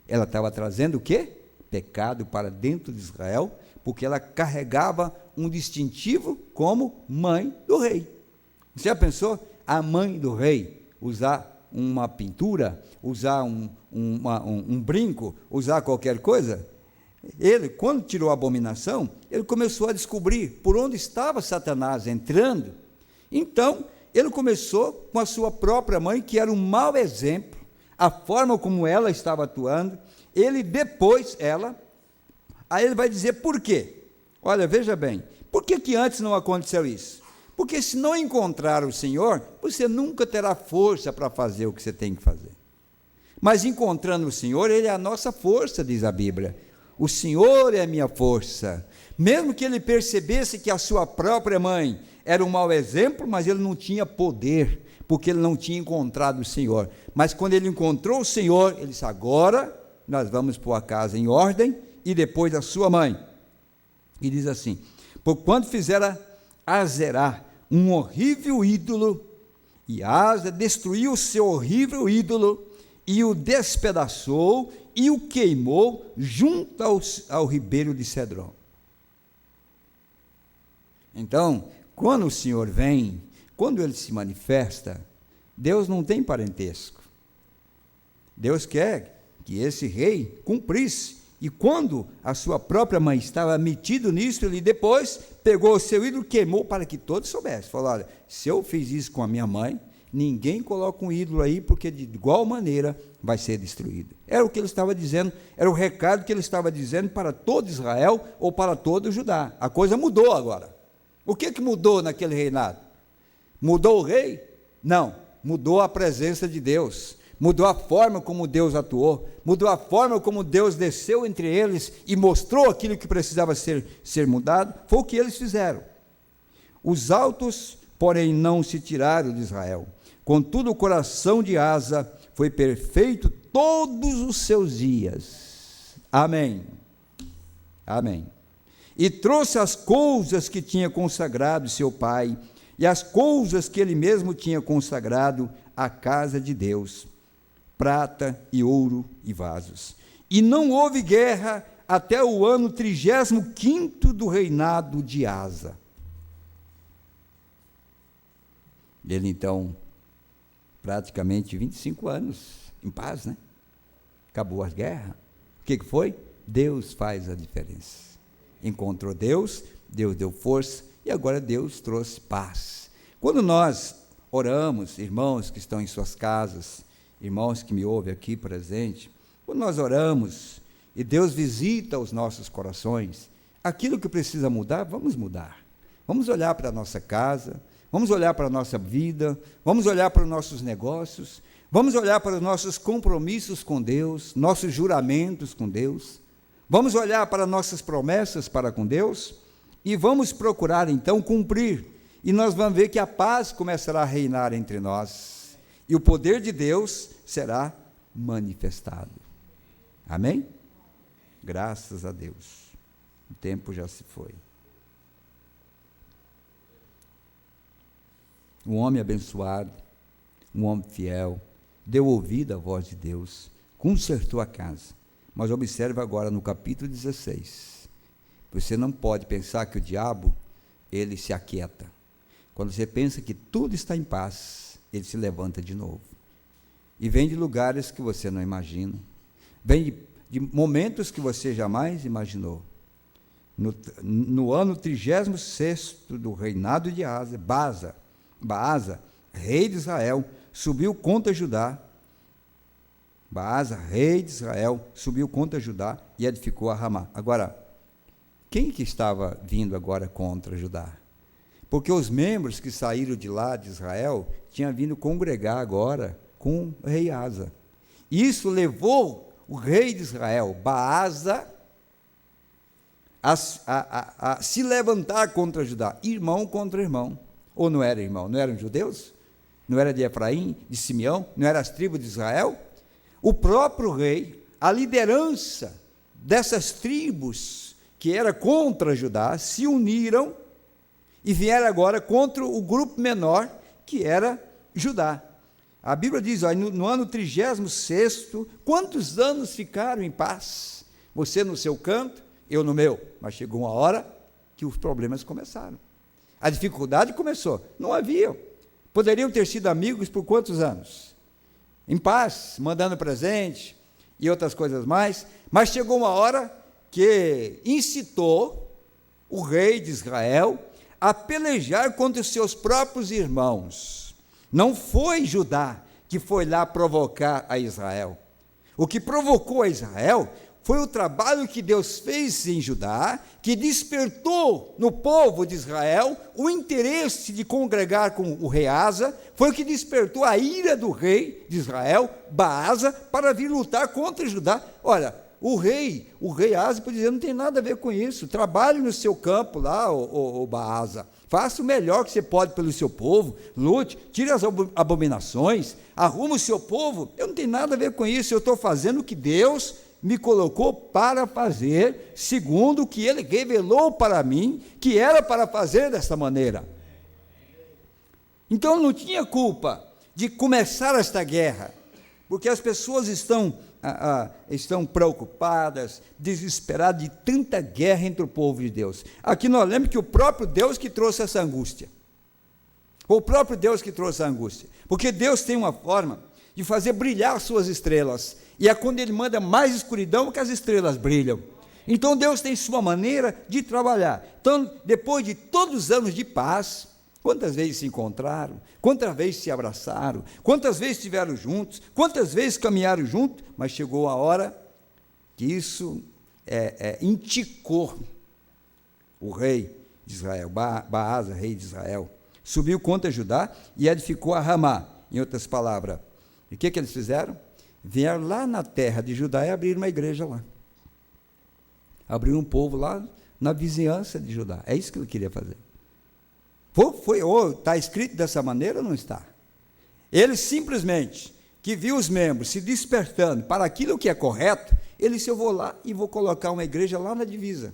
Ela estava trazendo o quê? Pecado para dentro de Israel, porque ela carregava um distintivo como mãe do rei. Você já pensou? A mãe do rei usar uma pintura, usar um brinco, usar qualquer coisa? Ele, quando tirou a abominação, ele começou a descobrir por onde estava Satanás entrando. Então, ele começou com a sua própria mãe, que era um mau exemplo, a forma como ela estava atuando. Ele depois, aí ele vai dizer por quê. Olha, veja bem, por que antes não aconteceu isso? Porque se não encontrar o Senhor, você nunca terá força para fazer o que você tem que fazer. Mas encontrando o Senhor, Ele é a nossa força, diz a Bíblia. O Senhor é a minha força. Mesmo que ele percebesse que a sua própria mãe era um mau exemplo, mas ele não tinha poder, porque ele não tinha encontrado o Senhor. Mas quando ele encontrou o Senhor, ele disse: agora nós vamos pôr a casa em ordem, e depois a sua mãe. E diz assim: por quanto fizera Azerá um horrível ídolo, e Asa destruiu o seu horrível ídolo, e o despedaçou, e o queimou junto ao ribeiro de Cedron. Então, quando o Senhor vem, quando Ele se manifesta, Deus não tem parentesco. Deus quer que esse rei cumprisse. E quando a sua própria mãe estava metido nisso, ele depois pegou o seu ídolo e queimou para que todos soubessem. Falou: olha, se eu fiz isso com a minha mãe, ninguém coloca um ídolo aí, porque de igual maneira vai ser destruído. Era o que ele estava dizendo, era o recado que ele estava dizendo para todo Israel ou para todo Judá. A coisa mudou agora. O que mudou naquele reinado? Mudou o rei? Não, mudou a presença de Deus, mudou a forma como Deus atuou, mudou a forma como Deus desceu entre eles e mostrou aquilo que precisava ser mudado. Foi o que eles fizeram. Os altos, porém, não se tiraram de Israel. Contudo, o coração de Asa foi perfeito todos os seus dias. Amém. Amém. E trouxe as coisas que tinha consagrado seu pai, e as coisas que ele mesmo tinha consagrado à casa de Deus, prata e ouro e vasos. E não houve guerra até o ano 35º do reinado de Asa. Ele, então, praticamente 25 anos em paz, né? Acabou a guerra. O que foi? Deus faz a diferença. Encontrou Deus, Deus deu força, e agora Deus trouxe paz. Quando nós oramos, irmãos que estão em suas casas, irmãos que me ouvem aqui presente, quando nós oramos e Deus visita os nossos corações, aquilo que precisa mudar, vamos mudar. Vamos olhar para a nossa casa, vamos olhar para a nossa vida, vamos olhar para os nossos negócios, vamos olhar para os nossos compromissos com Deus, nossos juramentos com Deus, vamos olhar para nossas promessas para com Deus e vamos procurar então cumprir. E nós vamos ver que a paz começará a reinar entre nós e o poder de Deus será manifestado. Amém? Graças a Deus. O tempo já se foi. Um homem abençoado, um homem fiel, deu ouvido à voz de Deus, consertou a casa. Mas observe agora no capítulo 16. Você não pode pensar que o diabo, ele se aquieta. Quando você pensa que tudo está em paz, ele se levanta de novo. E vem de lugares que você não imagina. Vem de momentos que você jamais imaginou. No ano 36º do reinado de Asa, Baasa, rei de Israel, subiu contra Judá. Baasa, rei de Israel, subiu contra Judá e edificou a Ramá. Agora, quem que estava vindo agora contra Judá? Porque os membros que saíram de lá de Israel tinham vindo congregar agora com o rei Asa. Isso levou o rei de Israel, Baasa, a se levantar contra Judá, irmão contra irmão. Ou não era irmão? Não eram judeus? Não era de Efraim, de Simeão? Não eram as tribos de Israel? O próprio rei, a liderança dessas tribos que era contra Judá, se uniram e vieram agora contra o grupo menor, que era Judá. A Bíblia diz, ó, no ano 36º, quantos anos ficaram em paz? Você no seu canto, eu no meu. Mas chegou uma hora que os problemas começaram. A dificuldade começou. Não havia. Poderiam ter sido amigos por quantos anos? Em paz, mandando presente e outras coisas mais. Mas chegou uma hora que incitou o rei de Israel a pelejar contra os seus próprios irmãos. Não foi Judá que foi lá provocar a Israel. O que provocou a Israel foi o trabalho que Deus fez em Judá, que despertou no povo de Israel o interesse de congregar com o rei Asa, foi o que despertou a ira do rei de Israel, Baasa, para vir lutar contra Judá. Olha, o rei Asa pode dizer, não tem nada a ver com isso, trabalhe no seu campo lá, o Baasa, faça o melhor que você pode pelo seu povo, lute, tire as abominações, arruma o seu povo, eu não tenho nada a ver com isso, eu estou fazendo o que Deus me colocou para fazer, segundo o que Ele revelou para mim, que era para fazer dessa maneira. Então não tinha culpa de começar esta guerra, porque as pessoas estão preocupadas, desesperadas de tanta guerra entre o povo de Deus. Aqui nós lembramos que o próprio Deus que trouxe essa angústia. Foi o próprio Deus que trouxe a angústia. Porque Deus tem uma forma de fazer brilhar suas estrelas. E é quando Ele manda mais escuridão que as estrelas brilham. Então Deus tem sua maneira de trabalhar. Então, depois de todos os anos de paz, Quantas vezes se encontraram? Quantas vezes se abraçaram? Quantas vezes estiveram juntos? Quantas vezes caminharam juntos? Mas chegou a hora que isso inticou o rei de Israel, Baasa, rei de Israel. Subiu contra Judá e edificou a Ramá, em outras palavras. E o que eles fizeram? Vieram lá na terra de Judá e abriram uma igreja lá. Abriram um povo lá na vizinhança de Judá. É isso que ele queria fazer. Está escrito dessa maneira ou não está? Ele simplesmente, que viu os membros se despertando para aquilo que é correto, ele disse, eu vou lá e vou colocar uma igreja lá na divisa.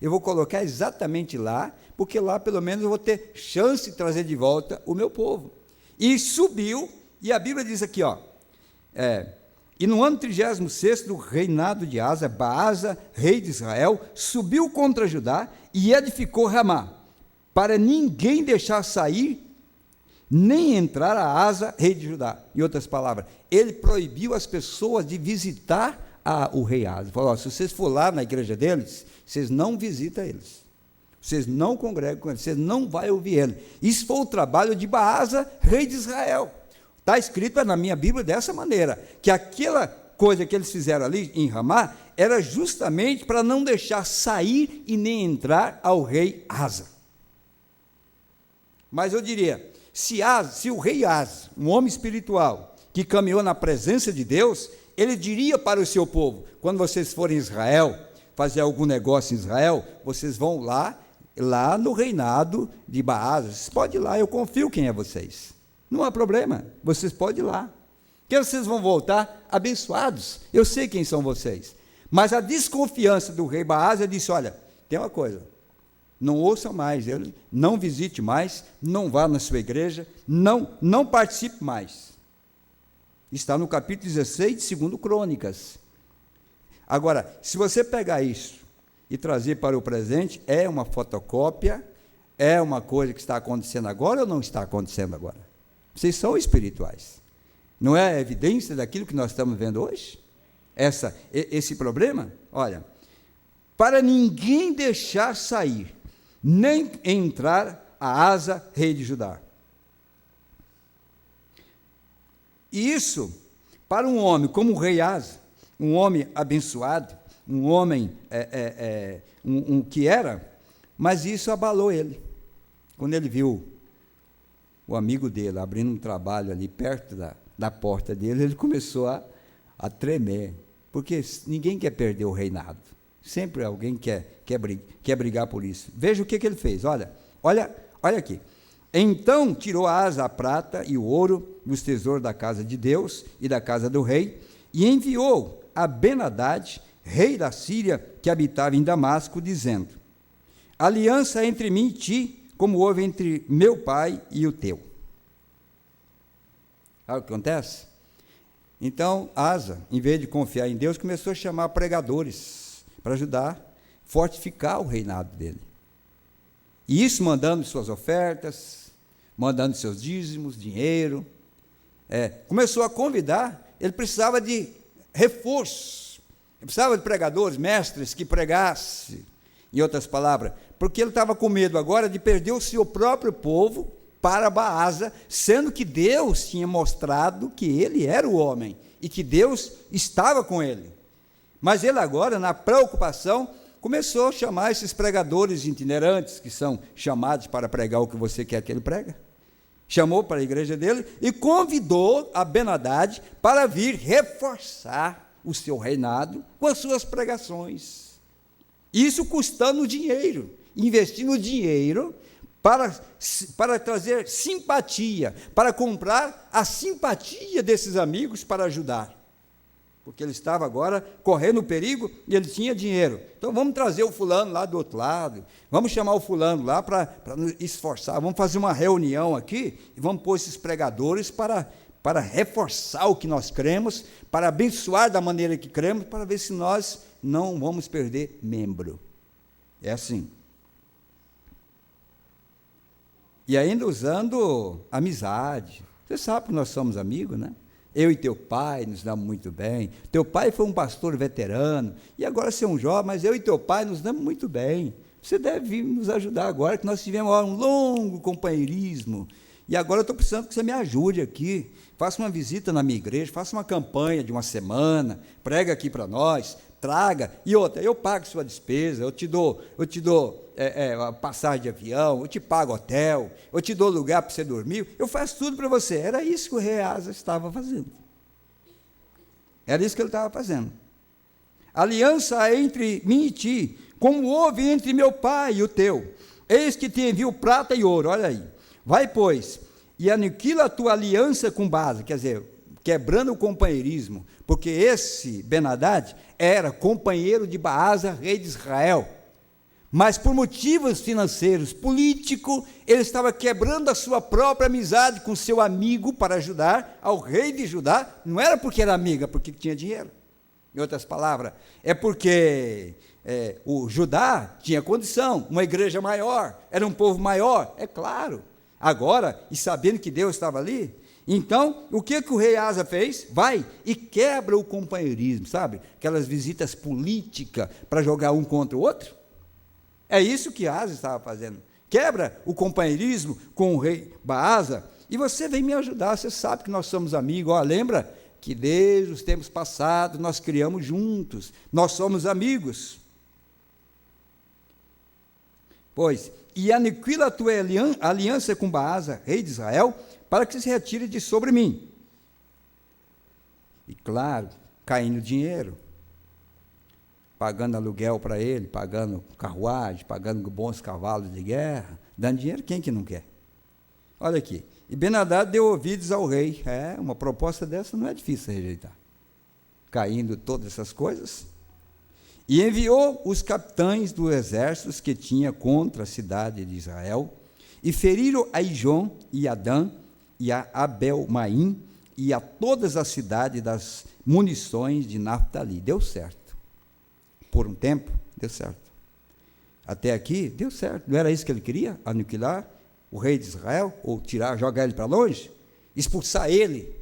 Eu vou colocar exatamente lá, porque lá pelo menos eu vou ter chance de trazer de volta o meu povo. E subiu, e a Bíblia diz aqui, e no ano 36º do reinado de Asa, Baasa, rei de Israel, subiu contra Judá e edificou Ramá, para ninguém deixar sair, nem entrar a Asa, rei de Judá. Em outras palavras, ele proibiu as pessoas de visitar o rei Asa. Falou, se vocês for lá na igreja deles, vocês não visitam eles, vocês não congregam com eles, vocês não vão ouvir ele. Isso foi o trabalho de Baasa, rei de Israel. Está escrito na minha Bíblia dessa maneira, que aquela coisa que eles fizeram ali em Ramá, era justamente para não deixar sair e nem entrar ao rei Asa. Mas eu diria, se o rei Asa, um homem espiritual, que caminhou na presença de Deus, ele diria para o seu povo, quando vocês forem em Israel, fazer algum negócio em Israel, vocês vão lá no reinado de Baasa, vocês podem ir lá, eu confio quem é vocês, não há problema, vocês podem ir lá, que vocês vão voltar abençoados, eu sei quem são vocês. Mas a desconfiança do rei Baasa disse, olha, tem uma coisa, não ouça mais ele, não visite mais, não vá na sua igreja, não participe mais. Está no capítulo 16 de 2 Crônicas. Agora, se você pegar isso e trazer para o presente, é uma fotocópia, é uma coisa que está acontecendo agora ou não está acontecendo agora? Vocês são espirituais. Não é a evidência daquilo que nós estamos vendo hoje? Esse problema? Olha, para ninguém deixar sair, nem entrar a Asa, rei de Judá. E isso, para um homem como o rei Asa, um homem abençoado, um homem que era, mas isso abalou ele. Quando ele viu o amigo dele abrindo um trabalho ali perto da porta dele, ele começou a tremer, porque ninguém quer perder o reinado. Sempre alguém quer brigar por isso. Veja o que ele fez, olha aqui. Então tirou Asa a prata e o ouro dos tesouros da casa de Deus e da casa do rei, e enviou a Ben-Hadad, rei da Síria, que habitava em Damasco, dizendo, aliança entre mim e ti, como houve entre meu pai e o teu. Sabe o que acontece? Então, Asa, em vez de confiar em Deus, começou a chamar pregadores para ajudar a fortificar o reinado dele. E isso mandando suas ofertas, mandando seus dízimos, dinheiro. Começou a convidar, ele precisava de reforço, ele precisava de pregadores, mestres que pregassem, em outras palavras, porque ele estava com medo agora de perder o seu próprio povo para Baasa, sendo que Deus tinha mostrado que ele era o homem, e que Deus estava com ele. Mas ele agora, na preocupação, começou a chamar esses pregadores itinerantes, que são chamados para pregar o que você quer que ele pregue. Chamou para a igreja dele e convidou a Ben-Hadad para vir reforçar o seu reinado com as suas pregações. Isso custando dinheiro, investindo dinheiro para trazer simpatia, para comprar a simpatia desses amigos para ajudar. Porque ele estava agora correndo perigo e ele tinha dinheiro. Então vamos trazer o fulano lá do outro lado, vamos chamar o fulano lá para nos esforçar, vamos fazer uma reunião aqui e vamos pôr esses pregadores para reforçar o que nós cremos, para abençoar da maneira que cremos, para ver se nós não vamos perder membro. É assim. E ainda usando amizade. Você sabe que nós somos amigos, né? Eu e teu pai nos damos muito bem. Teu pai foi um pastor veterano, e agora você é um jovem, mas eu e teu pai nos damos muito bem. você deve vir nos ajudar agora, que nós tivemos um longo companheirismo, e agora eu estou precisando que você me ajude aqui, faça uma visita na minha igreja, faça uma campanha de uma semana, prega aqui para nós, traga, e outra, eu pago sua despesa, eu te dou a passagem de avião, eu te pago hotel, eu te dou lugar para você dormir, eu faço tudo para você. Era isso que o rei Asa estava fazendo. Era isso que ele estava fazendo. Aliança entre mim e ti, como houve entre meu pai e o teu. Eis que te envio prata e ouro, olha aí. Vai, pois, e aniquila a tua aliança com Baasa, quer dizer, quebrando o companheirismo, porque esse Ben-Hadad era companheiro de Baasa, rei de Israel, mas por motivos financeiros, políticos, ele estava quebrando a sua própria amizade com seu amigo para ajudar ao rei de Judá. Não era porque era amiga, porque tinha dinheiro. Em outras palavras, é porque o Judá tinha condição, uma igreja maior, era um povo maior, é claro. Agora, e sabendo que Deus estava ali, então, o que o rei Asa fez? Vai e quebra o companheirismo, sabe? Aquelas visitas políticas para jogar um contra o outro. É isso que Asa estava fazendo. Quebra o companheirismo com o rei Baasa, e você vem me ajudar, você sabe que nós somos amigos. Lembra que desde os tempos passados nós criamos juntos, nós somos amigos. Pois, e aniquila a tua aliança com Baasa, rei de Israel, para que se retire de sobre mim. E claro, caindo dinheiro, pagando aluguel para ele, pagando carruagem, pagando bons cavalos de guerra, dando dinheiro, quem que não quer? Olha aqui, e Ben-Hadad deu ouvidos ao rei. Uma proposta dessa não é difícil rejeitar. Caindo todas essas coisas, e enviou os capitães dos exércitos que tinha contra a cidade de Israel, e feriram a Ijon e a Dan, e a Abel-Maim, e a todas as cidades das munições de Naftali. Deu certo. Por um tempo, deu certo. Até aqui, deu certo. Não era isso que ele queria? Aniquilar o rei de Israel? Ou jogar ele para longe? Expulsar ele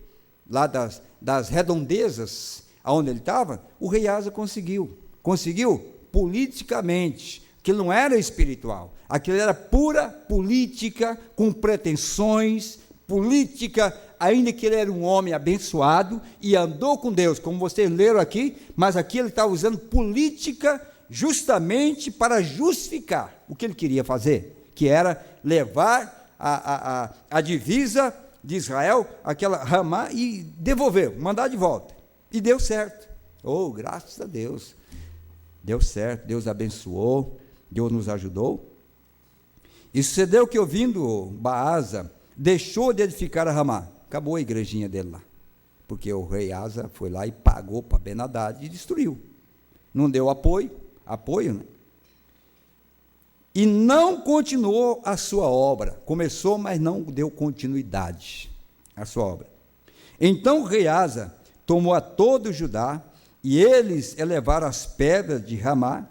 lá das redondezas aonde ele estava? O rei Asa conseguiu. Conseguiu politicamente, que não era espiritual. Aquilo era pura política, com pretensões, política, ainda que ele era um homem abençoado e andou com Deus, como vocês leram aqui, mas aqui ele estava usando política justamente para justificar o que ele queria fazer, que era levar a divisa de Israel, aquela Ramá, e devolver, mandar de volta. E deu certo. Graças a Deus. Deu certo, Deus abençoou, Deus nos ajudou. E sucedeu que, ouvindo Baasa, deixou de edificar a Ramá. Acabou a igrejinha dele lá, porque o rei Asa foi lá e pagou para Ben-Hadad e destruiu. Não deu apoio, né? E não continuou a sua obra. Começou, mas não deu continuidade à sua obra. Então o rei Asa tomou a todo o Judá, e eles elevaram as pedras de Ramá.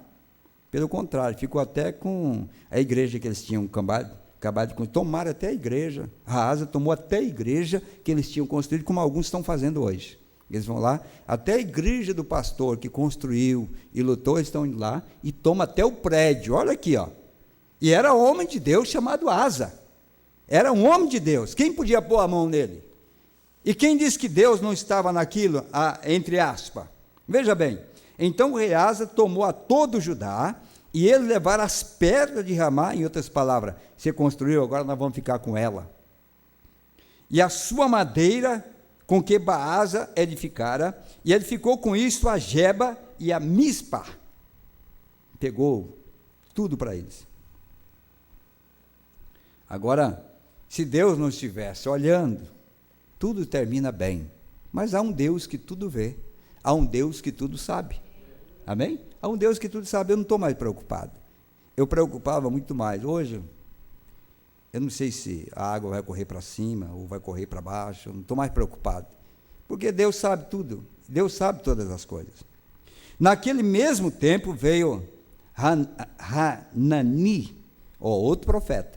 Pelo contrário, ficou até com a igreja que eles tinham acabado de construir. Tomaram até a igreja. Asa tomou até a igreja que eles tinham construído, como alguns estão fazendo hoje. Eles vão lá, até a igreja do pastor que construiu e lutou, eles estão indo lá e tomam até o prédio. Olha aqui, E era homem de Deus chamado Asa. Era um homem de Deus. Quem podia pôr a mão nele? E quem disse que Deus não estava naquilo, entre aspas? Veja bem, então o rei Asa tomou a todo o Judá, e eles levaram as pedras de Ramá. Em outras palavras, você construiu, agora nós vamos ficar com ela. E a sua madeira com que Baasa edificara, e edificou com isso a Geba e a Mispa. Pegou tudo para eles. Agora, se Deus não estivesse olhando, tudo termina bem. Mas há um Deus que tudo vê. Há um Deus que tudo sabe. Amém? Há um Deus que tudo sabe. Eu não estou mais preocupado. Eu preocupava muito mais. Hoje, eu não sei se a água vai correr para cima ou vai correr para baixo. Eu não estou mais preocupado. Porque Deus sabe tudo. Deus sabe todas as coisas. Naquele mesmo tempo veio Hanani, outro profeta,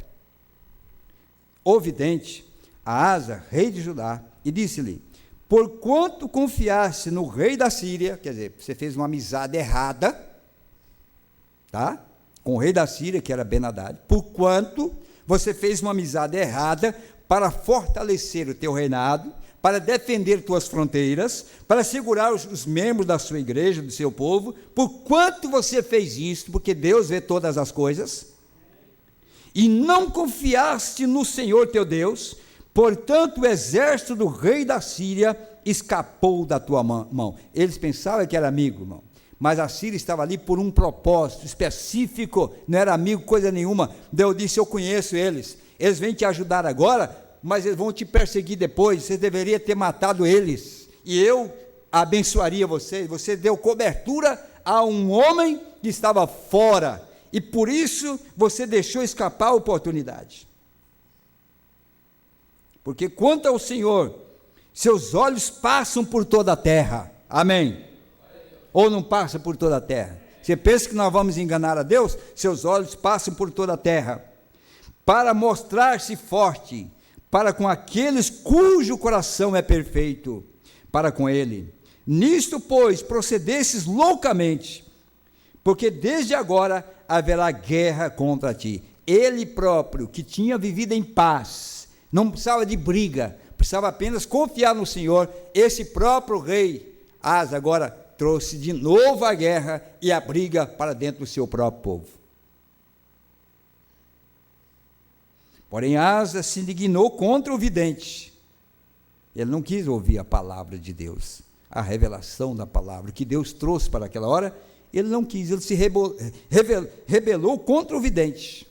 o vidente, a Asa, rei de Judá, e disse-lhe: porquanto confiaste no rei da Síria, quer dizer, você fez uma amizade errada, tá? com o rei da Síria, que era Ben-Hadad, porquanto você fez uma amizade errada para fortalecer o teu reinado, para defender tuas fronteiras, para segurar os membros da sua igreja, do seu povo. Porquanto você fez isso, porque Deus vê todas as coisas, e não confiaste no Senhor teu Deus, portanto o exército do rei da Síria escapou da tua mão. Eles pensavam que era amigo, irmão, mas a Síria estava ali por um propósito específico, não era amigo coisa nenhuma. Deus disse: eu conheço eles vêm te ajudar agora, mas eles vão te perseguir depois, você deveria ter matado eles, e eu abençoaria você. Você deu cobertura a um homem que estava fora, e por isso você deixou escapar a oportunidade. Porque quanto ao Senhor, seus olhos passam por toda a terra, amém? Ou não passam por toda a terra? Você pensa que nós vamos enganar a Deus? Seus olhos passam por toda a terra, para mostrar-se forte, para com aqueles cujo coração é perfeito, para com ele. Nisto, pois, procedesses loucamente, porque desde agora haverá guerra contra ti. Ele próprio, que tinha vivido em paz, não precisava de briga, precisava apenas confiar no Senhor. Esse próprio rei Asa agora trouxe de novo a guerra e a briga para dentro do seu próprio povo. Porém, Asa se indignou contra o vidente. Ele não quis ouvir a palavra de Deus, a revelação da palavra que Deus trouxe para aquela hora. Ele não quis, ele se rebelou contra o vidente,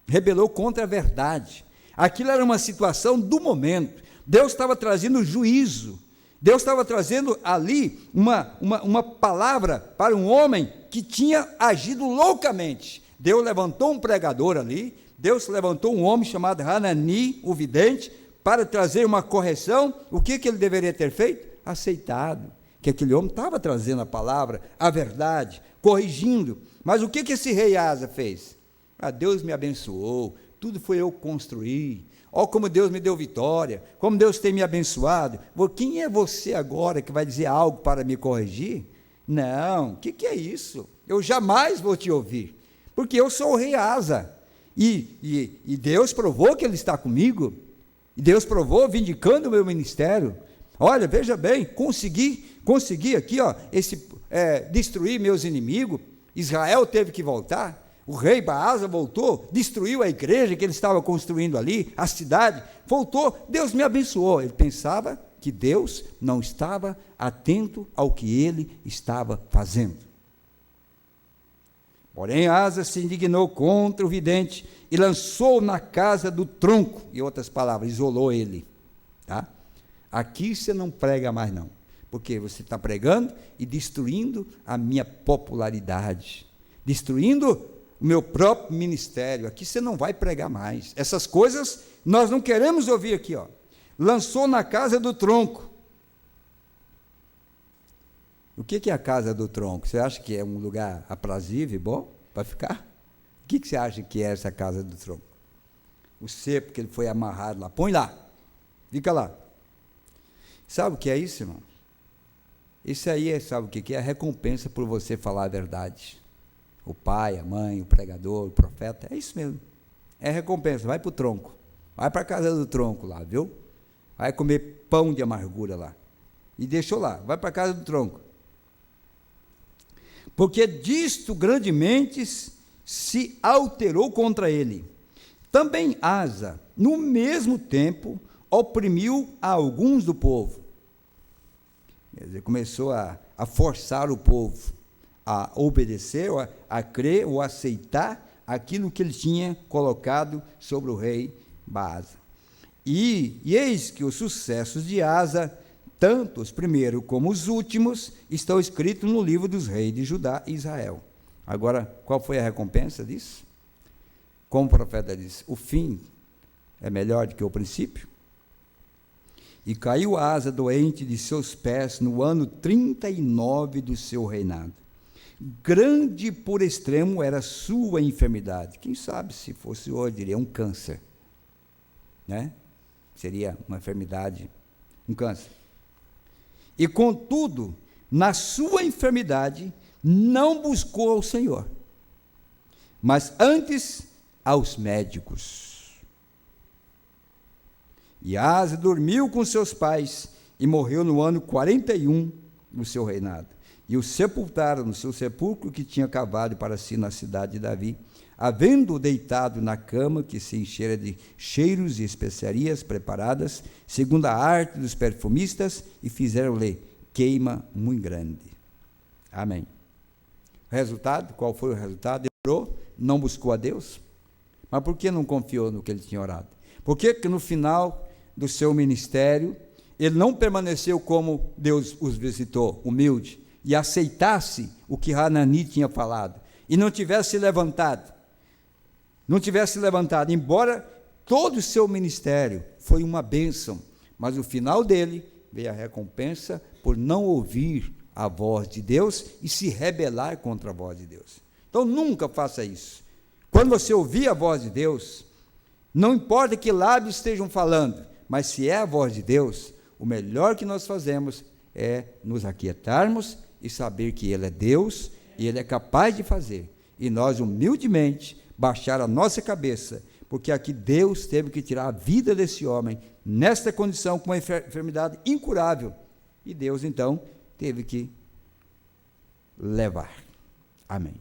rebelou contra a verdade. Aquilo era uma situação do momento. Deus estava trazendo juízo, Deus estava trazendo ali uma palavra para um homem que tinha agido loucamente. Deus levantou um pregador ali, Deus levantou um homem chamado Hanani, o vidente, para trazer uma correção. O que ele deveria ter feito? Aceitado que aquele homem estava trazendo a palavra, a verdade, corrigindo. Mas o que esse rei Asa fez? Deus me abençoou, tudo foi eu que construí, olha como Deus me deu vitória, como Deus tem me abençoado. Quem é você agora que vai dizer algo para me corrigir? Não, o que é isso? Eu jamais vou te ouvir, porque eu sou o rei Asa, e Deus provou que Ele está comigo, e Deus provou vindicando o meu ministério. Olha, veja bem, consegui aqui, destruir meus inimigos. Israel teve que voltar, o rei Baasa voltou, destruiu a igreja que ele estava construindo ali, a cidade, voltou, Deus me abençoou. Ele pensava que Deus não estava atento ao que ele estava fazendo. Porém, Asa se indignou contra o vidente e lançou na casa do tronco, em outras palavras, isolou ele. Tá? Aqui você não prega mais não, porque você está pregando e destruindo a minha popularidade, destruindo o meu próprio ministério. Aqui você não vai pregar mais. Essas coisas nós não queremos ouvir aqui. Lançou na casa do tronco. O que é a casa do tronco? Você acha que é um lugar aprazível e bom para ficar? O que você acha que é essa casa do tronco? O cepo que ele foi amarrado lá. Põe lá. Fica lá. Sabe o que é isso, irmão? Isso aí, sabe o que é? A recompensa por você falar a verdade. O pai, a mãe, o pregador, o profeta, é isso mesmo. É recompensa. Vai para o tronco. Vai para a casa do tronco lá, viu? Vai comer pão de amargura lá. E deixou lá. Vai para a casa do tronco. Porque disto grandemente se alterou contra ele. Também Asa, no mesmo tempo, oprimiu a alguns do povo. Quer dizer, começou a forçar o povo a obedecer, a crer ou a aceitar aquilo que ele tinha colocado sobre o rei Baasa. E eis que os sucessos de Asa, tanto os primeiros como os últimos, estão escritos no livro dos reis de Judá e Israel. Agora, qual foi a recompensa disso? Como o profeta disse, o fim é melhor do que o princípio. E caiu Asa doente de seus pés no ano 39 do seu reinado. Grande por extremo era sua enfermidade. Quem sabe se fosse hoje, diria um câncer, né? Seria uma enfermidade, um câncer. E contudo, na sua enfermidade, não buscou ao Senhor, mas antes aos médicos. E Asa dormiu com seus pais e morreu no ano 41 do seu reinado. E o sepultaram no seu sepulcro que tinha cavado para si na cidade de Davi, havendo-o deitado na cama que se enchera de cheiros e especiarias preparadas, segundo a arte dos perfumistas, e fizeram-lhe queima muito grande. Amém. O resultado, qual foi o resultado? Ele orou, não buscou a Deus. Mas por que não confiou no que ele tinha orado? Por que no final do seu ministério, ele não permaneceu como Deus os visitou, humilde, e aceitasse o que Hanani tinha falado, e não tivesse levantado, embora todo o seu ministério foi uma bênção, mas no final dele veio a recompensa por não ouvir a voz de Deus e se rebelar contra a voz de Deus. Então nunca faça isso. Quando você ouvir a voz de Deus, não importa que lábios estejam falando, mas se é a voz de Deus, o melhor que nós fazemos é nos aquietarmos e saber que Ele é Deus e Ele é capaz de fazer. E nós humildemente baixar a nossa cabeça, porque aqui Deus teve que tirar a vida desse homem, nesta condição, com uma enfermidade incurável. E Deus então teve que levar. Amém.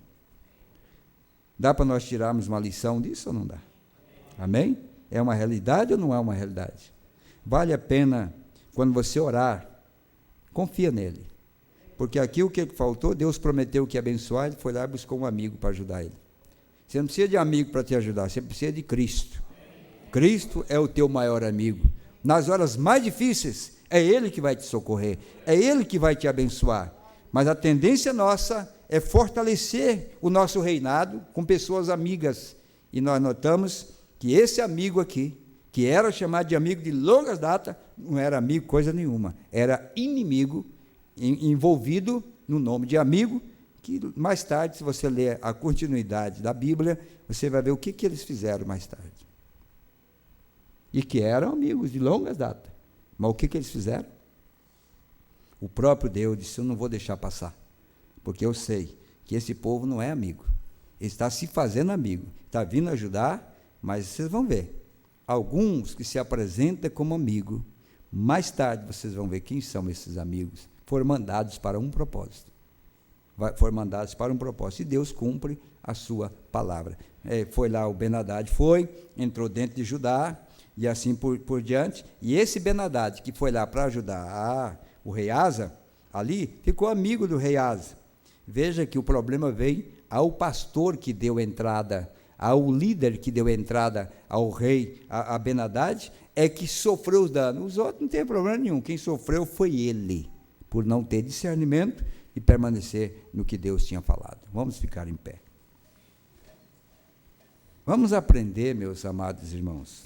Dá para nós tirarmos uma lição disso ou não dá? Amém? É uma realidade ou não é uma realidade? Vale a pena, quando você orar, confia nele. Porque aqui o que faltou, Deus prometeu que ia abençoar, ele foi lá e buscou um amigo para ajudar ele. Você não precisa de amigo para te ajudar, você precisa de Cristo. Cristo é o teu maior amigo. Nas horas mais difíceis, é Ele que vai te socorrer, é Ele que vai te abençoar. Mas a tendência nossa é fortalecer o nosso reinado com pessoas amigas. E nós notamos que esse amigo aqui, que era chamado de amigo de longas datas, não era amigo coisa nenhuma, era inimigo, envolvido no nome de amigo, que mais tarde, se você ler a continuidade da Bíblia, você vai ver o que eles fizeram mais tarde. E que eram amigos de longas datas. Mas o que eles fizeram? O próprio Deus disse: eu não vou deixar passar, porque eu sei que esse povo não é amigo, ele está se fazendo amigo, está vindo ajudar, mas vocês vão ver, alguns que se apresentam como amigo, mais tarde vocês vão ver quem são esses amigos, foram mandados para um propósito, e Deus cumpre a sua palavra. Foi lá o Ben-Hadad, entrou dentro de Judá, e assim por diante, e esse Ben-Hadad que foi lá para ajudar o rei Asa, ali, ficou amigo do rei Asa. Veja que o problema veio ao pastor que deu entrada, ao líder que deu entrada ao rei, a Ben-Hadad, é que sofreu os danos. Os outros não tem problema nenhum, quem sofreu foi ele, por não ter discernimento e permanecer no que Deus tinha falado. Vamos ficar em pé. Vamos aprender, meus amados irmãos,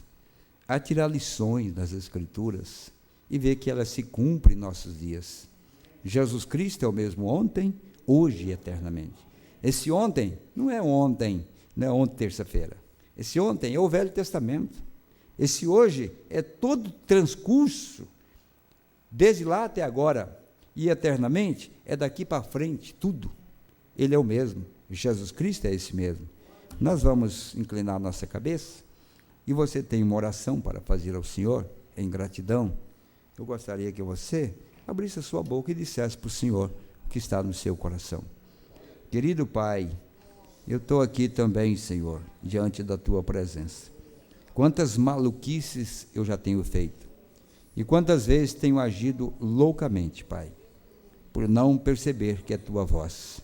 a tirar lições das Escrituras e ver que elas se cumprem em nossos dias. Jesus Cristo é o mesmo ontem, hoje e eternamente. Esse ontem não é ontem terça-feira. Esse ontem é o Velho Testamento. Esse hoje é todo o transcurso, desde lá até agora, e eternamente, é daqui para frente, tudo. Ele é o mesmo. Jesus Cristo é esse mesmo. Nós vamos inclinar nossa cabeça, e você tem uma oração para fazer ao Senhor, em gratidão. Eu gostaria que você abrisse a sua boca e dissesse para o Senhor o que está no seu coração. Querido Pai, eu estou aqui também, Senhor, diante da Tua presença. Quantas maluquices eu já tenho feito, e quantas vezes tenho agido loucamente, Pai, por não perceber que é Tua voz.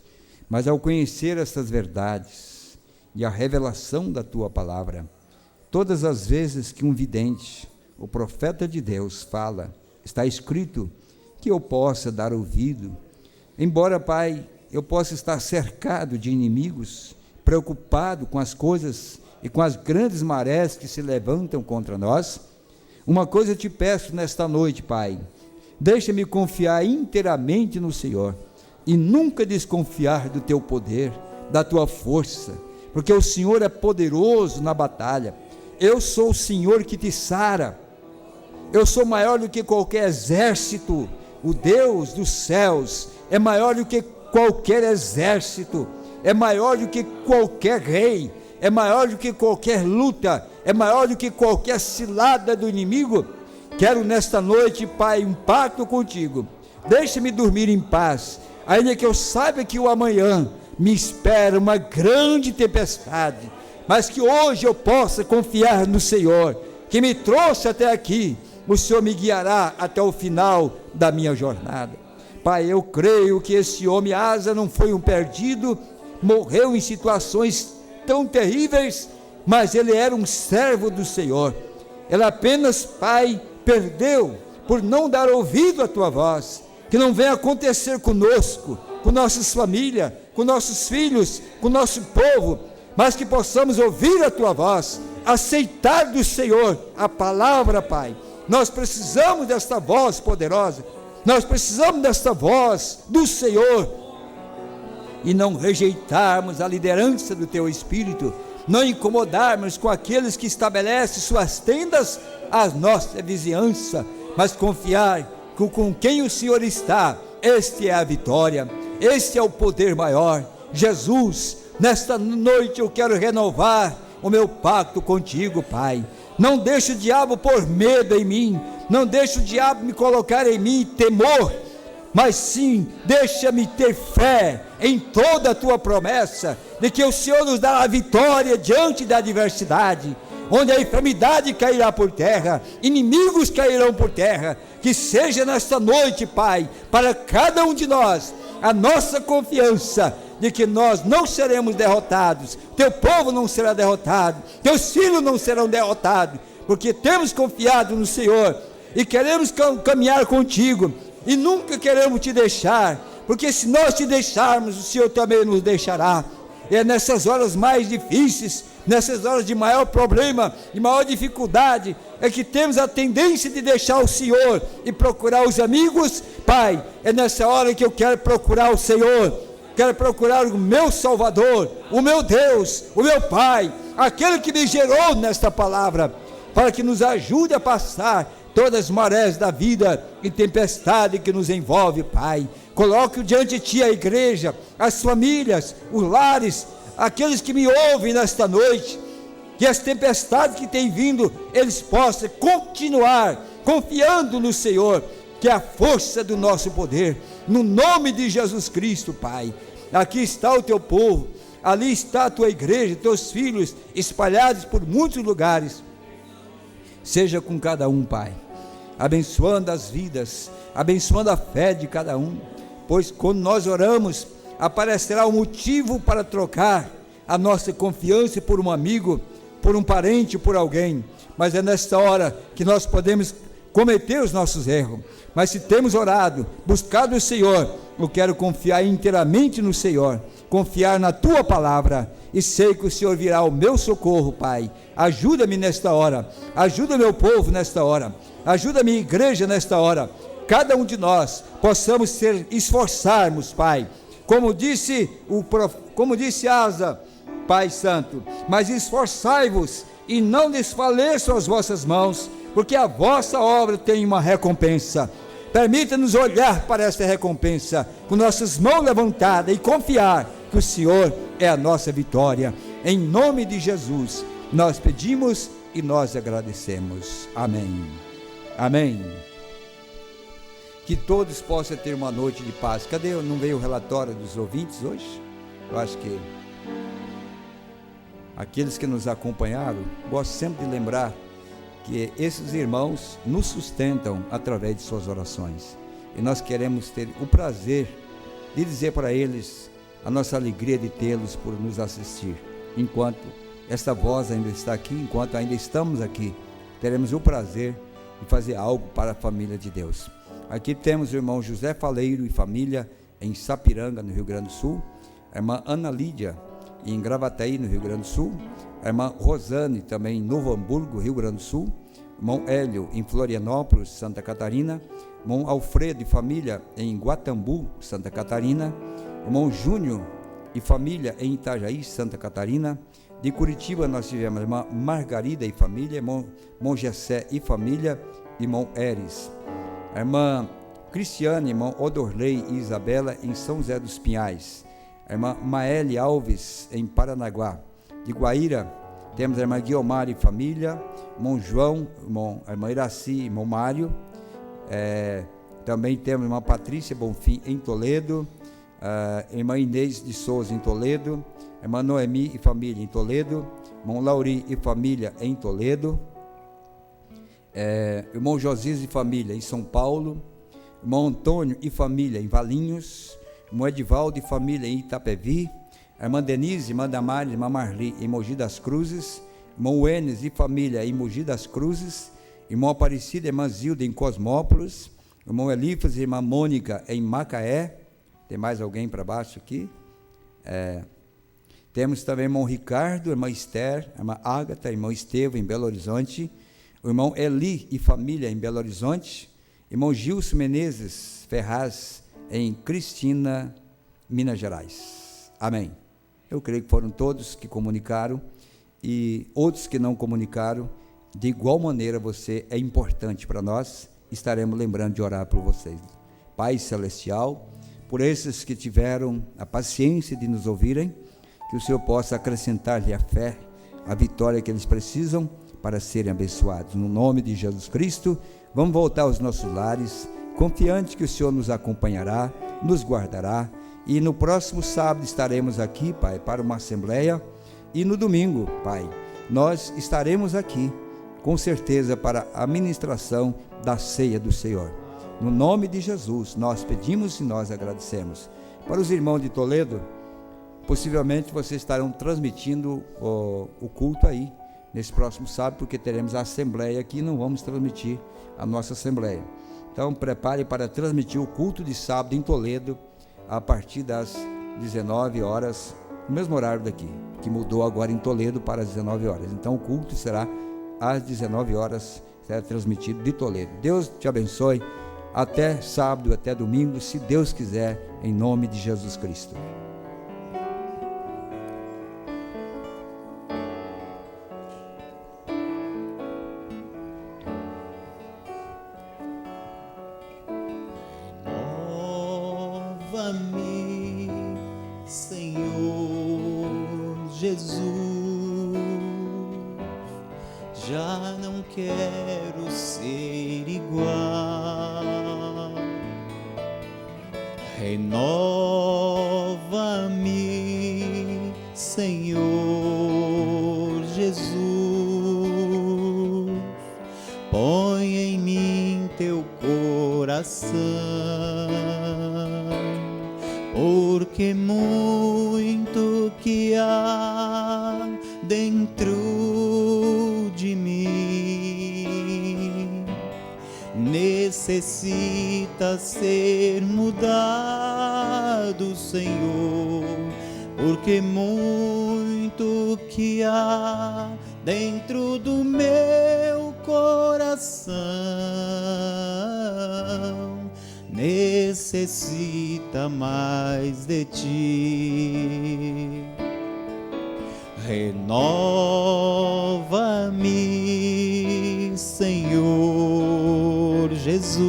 Mas ao conhecer essas verdades e a revelação da Tua palavra, todas as vezes que um vidente, o profeta de Deus, fala, está escrito que eu possa dar ouvido, embora, Pai, eu possa estar cercado de inimigos, preocupado com as coisas e com as grandes marés que se levantam contra nós. Uma coisa eu te peço nesta noite, Pai, deixa-me confiar inteiramente no Senhor e nunca desconfiar do Teu poder, da Tua força, porque o Senhor é poderoso na batalha. Eu sou o Senhor que te sara, eu sou maior do que qualquer exército, o Deus dos céus é maior do que qualquer exército, é maior do que qualquer rei, é maior do que qualquer luta, é maior do que qualquer cilada do inimigo. Quero nesta noite, Pai, um pacto contigo. Deixa-me dormir em paz, ainda que eu saiba que o amanhã me espera uma grande tempestade, mas que hoje eu possa confiar no Senhor, que me trouxe até aqui. O Senhor me guiará até o final da minha jornada. Pai, eu creio que esse homem Asa não foi um perdido, morreu em situações tão terríveis, mas ele era um servo do Senhor. Ele apenas, Pai, perdeu por não dar ouvido à tua voz. Que não venha acontecer conosco, com nossas famílias, com nossos filhos, com nosso povo, mas que possamos ouvir a tua voz, aceitar do Senhor a palavra, Pai. Nós precisamos desta voz poderosa, nós precisamos desta voz do Senhor, e não rejeitarmos a liderança do teu Espírito, não incomodarmos com aqueles que estabelecem suas tendas à nossa vizinhança, mas confiar que com quem o Senhor está, este é a vitória, este é o poder maior. Jesus, nesta noite eu quero renovar o meu pacto contigo, Pai. Não deixe o diabo pôr medo em mim, não deixe o diabo me colocar em mim temor, mas sim, deixa-me ter fé em toda a tua promessa, de que o Senhor nos dará a vitória diante da adversidade, onde a enfermidade cairá por terra, inimigos cairão por terra. Que seja nesta noite, Pai, para cada um de nós, a nossa confiança de que nós não seremos derrotados, teu povo não será derrotado, teus filhos não serão derrotados, porque temos confiado no Senhor, e queremos caminhar contigo, e nunca queremos te deixar, porque se nós te deixarmos, o Senhor também nos deixará. E é nessas horas mais difíceis, nessas horas de maior problema, de maior dificuldade, é que temos a tendência de deixar o Senhor e procurar os amigos. Pai, é nessa hora que eu quero procurar o Senhor, quero procurar o meu Salvador, o meu Deus, o meu Pai, aquele que me gerou nesta palavra, para que nos ajude a passar todas as marés da vida e tempestade que nos envolve, Pai. Coloque diante de ti a igreja, as famílias, os lares, aqueles que me ouvem nesta noite, que as tempestades que têm vindo, eles possam continuar confiando no Senhor, que é a força do nosso poder, no nome de Jesus Cristo, Pai. Aqui está o teu povo, ali está a tua igreja, teus filhos espalhados por muitos lugares. Seja com cada um, Pai, abençoando as vidas, abençoando a fé de cada um, pois quando nós oramos, aparecerá um motivo para trocar a nossa confiança por um amigo, por um parente, por alguém, mas é nesta hora que nós podemos cometer os nossos erros. Mas se temos orado, buscado o Senhor, eu quero confiar inteiramente no Senhor, confiar na tua palavra, e sei que o Senhor virá ao meu socorro, Pai. Ajuda-me nesta hora, ajuda meu povo nesta hora, ajuda a minha igreja nesta hora, cada um de nós possamos esforçarmos, Pai, como disse Asa, Pai Santo, mas esforçai-vos e não desfaleçam as vossas mãos, porque a vossa obra tem uma recompensa. Permita-nos olhar para esta recompensa com nossas mãos levantadas e confiar que o Senhor é a nossa vitória. Em nome de Jesus nós pedimos e nós agradecemos. Amém. Amém. Que todos possam ter uma noite de paz. Cadê? Não veio o relatório dos ouvintes hoje? Eu acho que aqueles que nos acompanharam, gosto sempre de lembrar que esses irmãos nos sustentam através de suas orações, e nós queremos ter o prazer de dizer para eles a nossa alegria de tê-los por nos assistir. Enquanto esta voz ainda está aqui, enquanto ainda estamos aqui, teremos o prazer de fazer algo para a família de Deus. Aqui temos o irmão José Faleiro e família em Sapiranga, no Rio Grande do Sul, a irmã Ana Lídia em Gravataí, no Rio Grande do Sul, a irmã Rosane também em Novo Hamburgo, Rio Grande do Sul, irmão Hélio em Florianópolis, Santa Catarina, irmão Alfredo e família em Guatambu, Santa Catarina, irmão Júnior e família em Itajaí, Santa Catarina. De Curitiba nós tivemos a irmã Margarida e família, irmão Gessé e família, irmão Eres, a irmã Cristiane, irmão Odorley e Isabela em São José dos Pinhais, a irmã Maeli Alves, em Paranaguá. De Guaíra, temos a irmã Guiomar e família, irmão João, a irmã Iraci, irmão Mário. Também temos a irmã Patrícia Bonfim, em Toledo, a irmã Inês de Souza, em Toledo, a irmã Noemi e família, em Toledo, irmão Lauri e família, em Toledo, irmão Josias e família, em São Paulo, irmão Antônio e família, em Valinhos, irmão Edivaldo e família, em Itapevi, a irmã Denise, irmã Damares, irmã Marli, em Mogi das Cruzes, irmão Wenes e família, em Mogi das Cruzes, irmão Aparecida, irmã Zilda, em Cosmópolis, irmão Elifas e irmã Mônica, em Macaé. Tem mais alguém para baixo aqui? Temos também o irmão Ricardo, irmã Esther, irmã Ágata, irmão Estevão, em Belo Horizonte, o irmão Eli e família, em Belo Horizonte, irmão Gilson Menezes Ferraz, em Cristina, Minas Gerais. Amém. Eu creio que foram todos que comunicaram, e outros que não comunicaram. De igual maneira, você é importante para nós. Estaremos lembrando de orar por vocês. Pai Celestial, por esses que tiveram a paciência de nos ouvirem, que o Senhor possa acrescentar-lhe a fé, a vitória que eles precisam para serem abençoados. No nome de Jesus Cristo, vamos voltar aos nossos lares, confiante que o Senhor nos acompanhará, nos guardará, e no próximo sábado estaremos aqui, Pai, para uma assembleia, e no domingo, Pai, nós estaremos aqui, com certeza, para a ministração da ceia do Senhor. No nome de Jesus, nós pedimos e nós agradecemos. Para os irmãos de Toledo, possivelmente vocês estarão transmitindo o culto aí, nesse próximo sábado, porque teremos a assembleia aqui e não vamos transmitir a nossa assembleia. Então, prepare para transmitir o culto de sábado em Toledo, a partir das 19 horas, no mesmo horário daqui, que mudou agora em Toledo para as 19 horas. Então, o culto será às 19 horas, será transmitido de Toledo. Deus te abençoe. Até sábado, até domingo, se Deus quiser, em nome de Jesus Cristo. Renova-me, Senhor Jesus, já não quero ser igual. Renova-me, Senhor Jesus, põe em mim teu coração, porque muito que há dentro de mim necessita ser mudado, Senhor, porque muito que há dentro do meu coração necessita mais de ti. Renova-me, Senhor Jesus,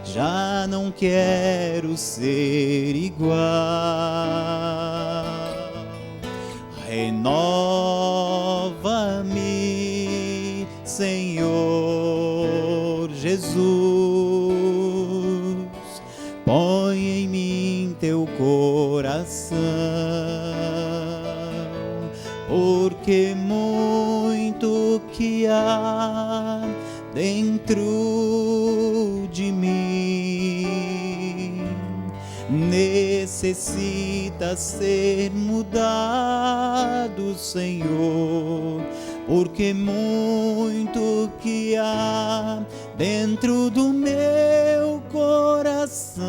já não quero ser igual. Renova-me, Senhor Jesus, põe em mim teu coração, porque muito que há dentro de mim necessita ser mudado, Senhor, porque muito que há dentro do meu coração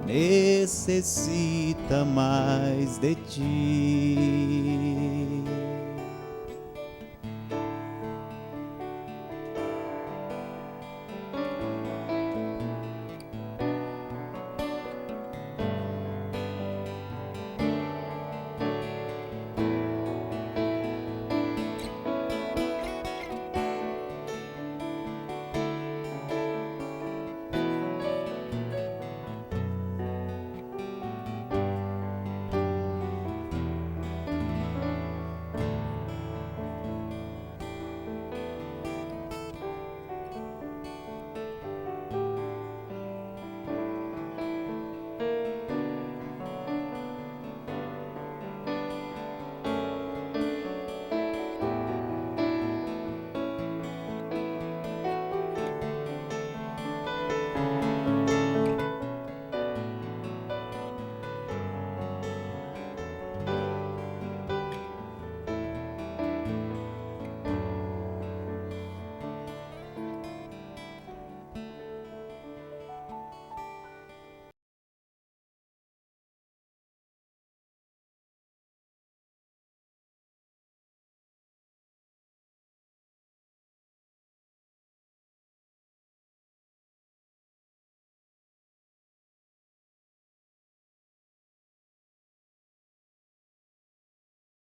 necessita mais de ti.